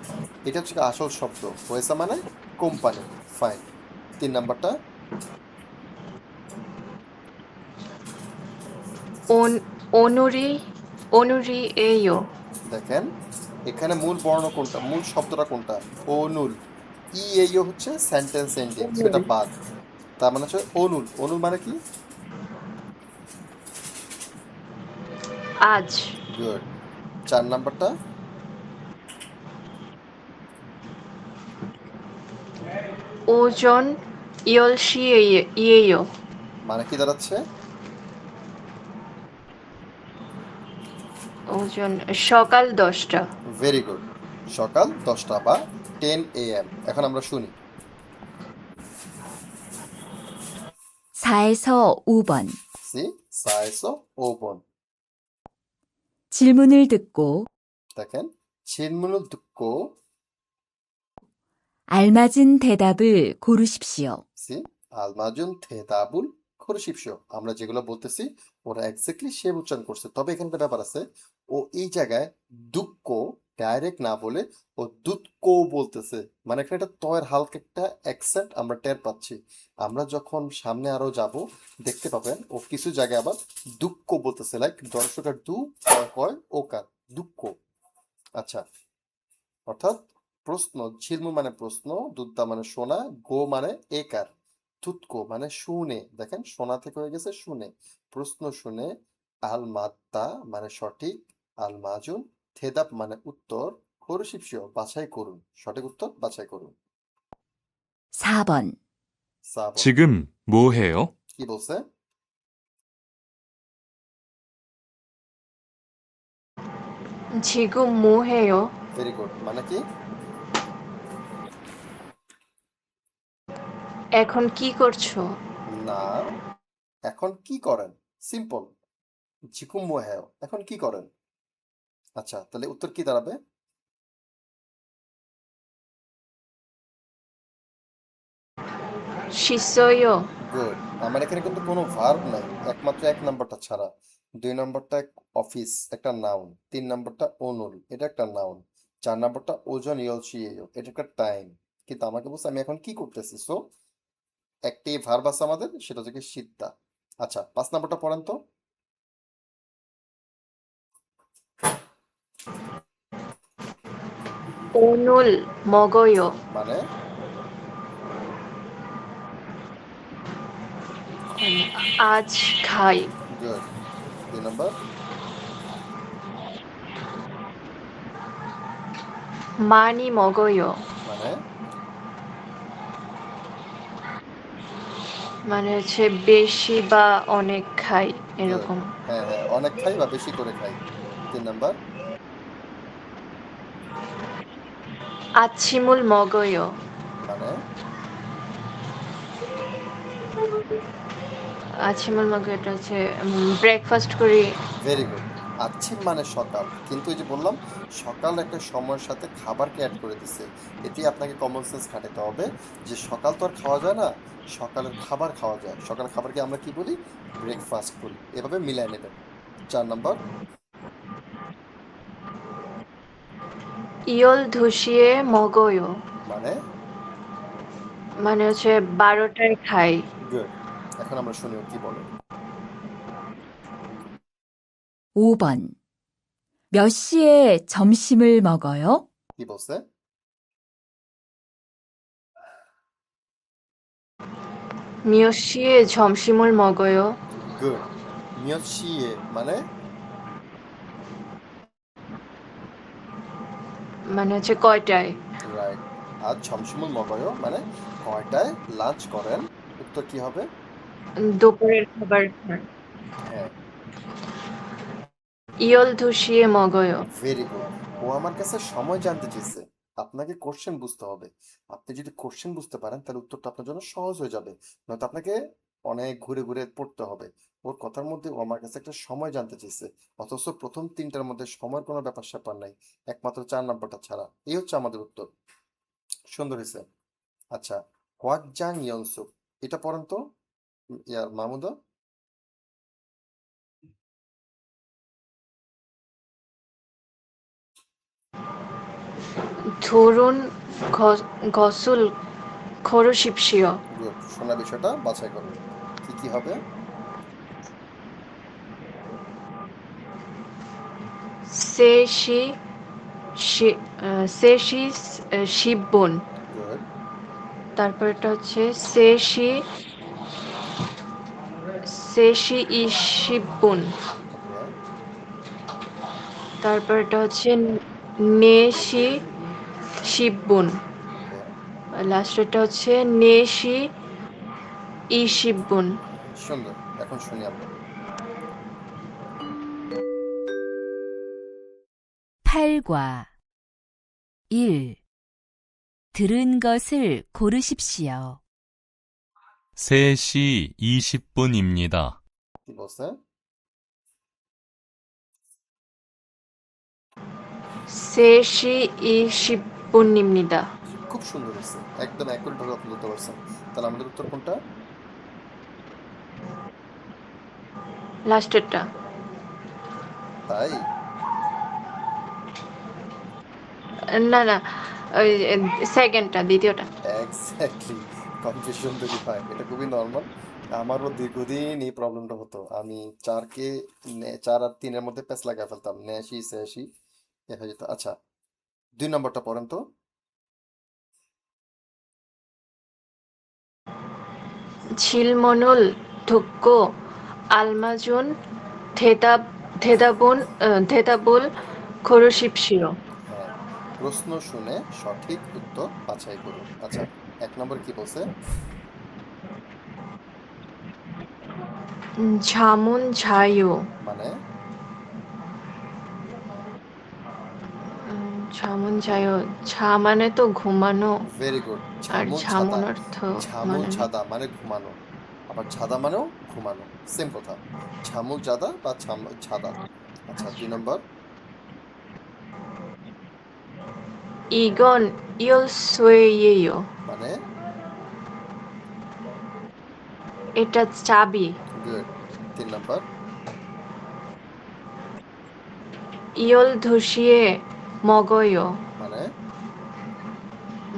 এটা হচ্ছে আসল শব্দ। ওয়েসা মানে কোম্পানি, ফাইন। 3 নাম্বারটা? 오늘이 오늘이에요. দেখেন এখানে মূল বর্ণ কোনটা, মূল শব্দটা কোনটা? অনুল। ই এইও হচ্ছে সেন্টেন্স এন্ডিং, সেটা বাদ, তার মানে হচ্ছে অনুল। অনুল মানে কি? আজ গুড। 4 নাম্বারটা? 오전 10시예요. মানে কি দাঁড়াচ্ছে? ওজন সকাল 10টা। ভেরি গুড, সকাল 10টা বা 10 AM। এখন আমরা শুনি। 4에서 5번. সি 4에서 5번। 질문을 듣고 দেখেন 질문을 듣고 알맞은 대답을 고르십시오. সি 알맞은 대답을 고르십시오। আমরা যেগুলো বলতেছি ওরা এক্স্যাক্টলি সে উচ্চারণ করছে, তবে এখানে একটা ব্যাপার আছে, ও এই জায়গায় দুঃখ ডাইরেক্ট না বলে ও দুধকো বলতেছে, মানে এখানে একটা তয়ের হালকা একটা অ্যাকসেন্ট আমরা টের পাচ্ছি। আমরা যখন সামনে আরো যাব দেখতে পাবেন ও কিছু জায়গায় আবার দুঃখ বলতেছে, লাইক দর্শকের দু হয় ওকার দুঃখ। আচ্ছা, অর্থাৎ প্রশ্ন, ঝিলমু মানে প্রশ্ন, দুদ্দা মানে সোনা, গো মানে একার, তুৎকো মানে শুনে, দেখেন সোনা থেকে হয়ে গেছে শুনে, প্রশ্ন শুনে, আল মাদ্দা মানে সঠিক, আল মাজুন, থেদাপ মানে উত্তর, খরুশিপসিও বাছাই করুন, সঠিক উত্তর বাছাই করুন। 4번. 4번 지금 뭐 해요? কি বলছে? 지금 뭐 해요? ভেরি গুড, মানে কি? এখন কি করছো? না, এখন কি করেন, সিম্পল। জিকুম মোহেও, এখন কি করেন? আচ্ছা, তাহলে উত্তর কি দাঁড়াবে? 씻어요. গুড। আমার এখানে কিন্তু কোনো ভার্ব নাই, একমাত্র 1 নাম্বারটা ছাড়া। 2 নাম্বারটা অফিস, একটা নাউন। 3 নাম্বারটা অনুল, এটা একটা নাউন। 4 নাম্বারটা ওজন ইয়লসিয়েও, এটা একটা টাইম। কিন্তু আমাকে বলছে আমি এখন কি করতেছি, সো একটি ভার্ব আছে আমাদের, সেটা হচ্ছে সিদ্ধা। আচ্ছা, 5 নাম্বারটা পড়েন তো। 오늘 먹어요. মানে আজ খাই। গুড। 2 নাম্বার? 많이 먹어요. মানে মানে হচ্ছে বেশি বা অনেক খাই গুড। এরকম। হ্যাঁ হ্যাঁ, অনেক খাই বা বেশি করে খাই। 3 নাম্বার। 아침을 먹어요. মানে 아침을 먹어요 এটা হচ্ছে ব্রেকফাস্ট করি। Very good. আচ্ছিম মানে সকাল, কিন্তু এই যে বললাম সকাল একটা সময়ের সাথে খাবারকে অ্যাড করে দিছে, এটি আপনাকে কমন সেন্স খাটাতে হবে যে সকাল তো আর খাওয়া যায় না, সকালের খাবার খাওয়া যায়। সকালের খাবারকে আমরা কি বলি? ব্রেকফাস্ট বলি। এভাবে মিলাই নেবেন। 4 নাম্বার। 이열 2시에 먹어요. মানে মানে হচ্ছে 12টায় খাই। গুড। এখন আমরা শুনি ও কি বলে। 5번. 몇 시에 점심을 먹어요? কি বলছে? 몇 시에 점심을 먹어요? গুড। মিয়ত শিয়ে মানে মানে হচ্ছে কয়টায়? রাইট। আজ ছমসমুল মগয় মানে কয়টায় লাঞ্চ করেন? উত্তর কি হবে? দুপুরের খাবার খান। হ্যাঁ, 이열 2시에 먹어요. Very good. ও আমার কাছে সময় জানতে চেয়েছে। আপনাকে কোশ্চেন বুঝতে হবে। আপনি যদি কোশ্চেন বুঝতে পারেন তাহলে উত্তরটা আপনার জন্য সহজ হয়ে যাবে, নয়তো আপনাকে অনেক ঘুরে ঘুরে পড়তে হবে। ওর কথার মধ্যে ও আমার কাছে একটা সময় জানতে চেয়েছে, অথচ প্রথম 3টার মধ্যে সময়ের কোনো ব্যাপার স্যাপার নাই, একমাত্র 4 নাম্বারটা ছাড়া। এই হচ্ছে আমাদের উত্তর। সুন্দর হয়েছে। আচ্ছা, হোয়াট জাং ইয়নসুক, এটা পড়েন তো ইয়ার মাহমুদা। ধরুন গোসল করু십시오. গুড। শোনা বিষয়টা বাছাই করুন। কি কি হবে? 셋이 10분। গুড। তারপরটা হচ্ছে 셋이 20분। ওকে। তারপরটা হচ্ছে 4시 10분। ওকে। লাস্টেরটা হচ্ছে 4시 20분। সুন্দর। এখন শুনি আমরা। 8과 1. 들은 것을 고르십시오. 3시 20분입니다. কি বলছে? 3시 20분입니다. খুব সুন্দর হয়েছে, একদম অ্যাকুরেট ভাবে আপনি বলতে পারছেন। তাহলে আমাদের উত্তর কোনটা? লাস্টেরটা। তাই? না না, ওই সেকেন্ডটা, দ্বিতীয়টা। এক্স্যাক্টলি। কনফিউশন তৈরি হয়, এটা খুবই নর্মাল। আমারও দীর্ঘদিন এই প্রবলেমটা হতো। আমি 4 আর 3-এর মধ্যে প্যাচ লাগা ফেলতাম, ন্যাশি স্যাশি এ হয়ে যেত। আচ্ছা, 2 নম্বরটা পড়েন তো। 질문을 듣고 알맞은 대답을 고르십시오. হ্যাঁ, প্রশ্ন শুনে সঠিক উত্তর বাছাই করুন। আচ্ছা, 1 নম্বর কি বলছে? 잠은 자요. মানে 잠은 자요. 자 মানে তো ঘুমানো, ভেরি গুড। আর ঝামুন ছাদা। ঝামন অর্থ ঝামুন মানে ছাদা মানে ঘুমানো, আবার ছাদা মানেও ঘুমানো, সেম কথা। ঝামুল জাদা বা ছাদা। আচ্ছা, 2 নম্বর। 이건 열쇠예요. মানে এটা চাবি। গুড। 3 নম্বর। 12시에 먹어요. মানে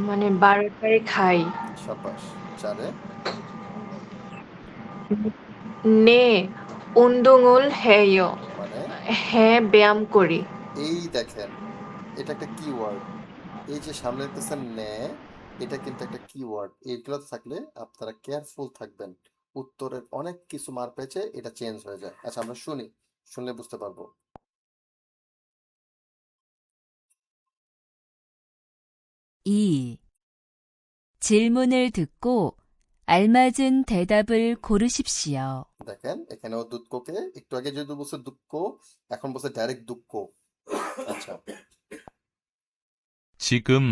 মানে 12টায় খাই। সাবাস। 4-এ 네, 운동을 해요. মানে হ্যাঁ, ব্যায়াম করি। এই দেখেন, এটা একটা কিওয়ার্ড। এই যে সামনে দেখতেছেন নে, এটা কিন্তু একটা কিওয়ার্ড। এইগুলো থাকলে আপনারা কেয়ারফুল থাকবেন, উত্তরের অনেক কিছু মার পেয়েছে এটা চেঞ্জ হয়ে যায়। আচ্ছা, আমরা শুনি, শুনলে বুঝতে পারবো। 2. 질문을 듣고 알맞은 대답을 고르십시오. দেখেন এখানেও দুঃখকে একটু আগে যেহেতু বলছে দুঃখ, এখন বলছে ডাইরেক্ট দুঃখ। আচ্ছা, 지금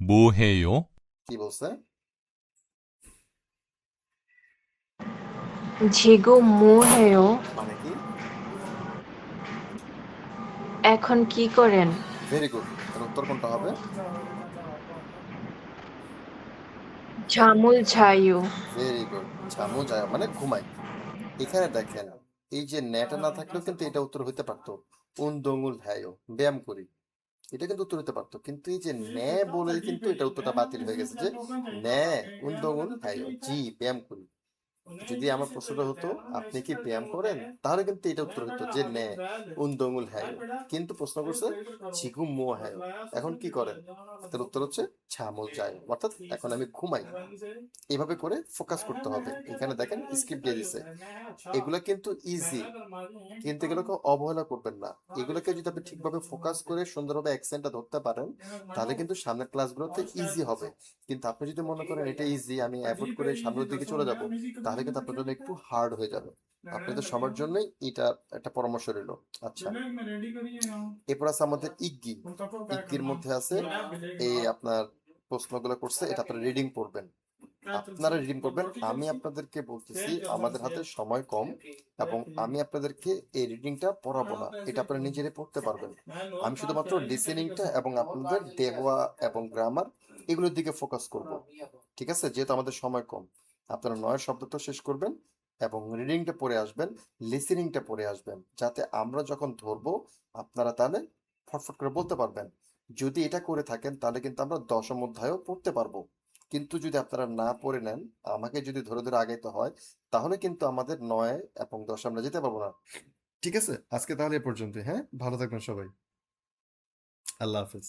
뭐 해요? কি বলছে? 지금 뭐 해요? মানে কি? এখন কি করেন? Very good. এর উত্তর কোনটা হবে? 잠을 자요. Very good. ঝামু যায় মানে ঘুমাই। এখানে দেখেন এই যে নেটা না থাকলেও কিন্তু এটা উত্তর হইতে পারতো। উনদঙুল হ্যায়ো, ব্যায়াম করি। এটা কিন্তু উত্তর হতে পারতো, কিন্তু এই যে নে বলে কিন্তু এটা উত্তরটা বাতিল হয়ে গেছে, যে নে উনদঙুল হ্যায়ো, জি ব্যায়াম করি। যদি আমার প্রশ্নটা হতো আপনি কি ব্যায়াম করেন, তাহলে কিন্তু এটা উত্তর হতো যে নে উনদঙুল হ্যায়ো, কিন্তু প্রশ্ন করছে ঝিগুম মো হ্যায়ো, এখন কি করেন? তার উত্তর হচ্ছে ছামল যায়, অর্থাৎ এখন আমি ঘুমাই। এভাবে করে ফোকাস করতে হবে। এখানে দেখেন স্ক্রিপ্ট দিয়ে দিছে, এগুলা কিন্তু ইজি, কিন্তু এগুলোকে অবহেলা করবেন না। এগুলোকে যদি আপনি ঠিকভাবে ফোকাস করে সুন্দরভাবে অ্যাকসেন্টটা ধরতে পারেন, তাহলে কিন্তু সামনের ক্লাসগুলোতে ইজি হবে। কিন্তু আপনি যদি মনে করেন এটা ইজি, আমি অ্যাভয়েড করে সামনের দিকে চলে যাব, তাহলে কিন্তু আপনার জন্য একটু হার্ড হয়ে যাবে। আপনাদের সবার জন্যই এটা একটা পরামর্শ রইল। আচ্ছা, এরপর আছে আমাদের ইগ্গি। ইগ্গির মধ্যে আছে এই আপনার প্রশ্নগুলো করছে, এটা আপনারা রিডিং পড়বেন। আপনারা রিডিং করবেন, আমি আপনাদেরকে বলতেছি আমাদের হাতে সময় কম, এবং আমি আপনাদেরকে এই রিডিংটা পড়াবো না, এটা আপনারা নিজেরাই পড়তে পারবেন। আমি শুধুমাত্র লিসেনিংটা এবং আপনাদের দেওয়া এবং গ্রামার এগুলোর দিকে ফোকাস করব। ঠিক আছে, যেহেতু আমাদের সময় কম, আপনারা 9 শব্দটা শেষ করবেন এবং রিডিংটা পড়ে আসবেন, লিসেনিংটা পড়ে আসবেন, যাতে আমরা যখন ধরবো আপনারা তাহলে ফটফট করে বলতে পারবেন। যদি এটা করে থাকেন তাহলে কিন্তু আমরা 10ম অধ্যায়ও পড়তে পারবো। কিন্তু যদি আপনারা না পড়ে নেন, আমাকে যদি ধরে ধরে আগাইতে হয়, তাহলে কিন্তু আমাদের 9 এবং 10 আমরা যেতে পারবো না। ঠিক আছে, আজকে তাহলে এ পর্যন্ত। হ্যাঁ, ভালো থাকবেন সবাই। আল্লাহ হাফেজ।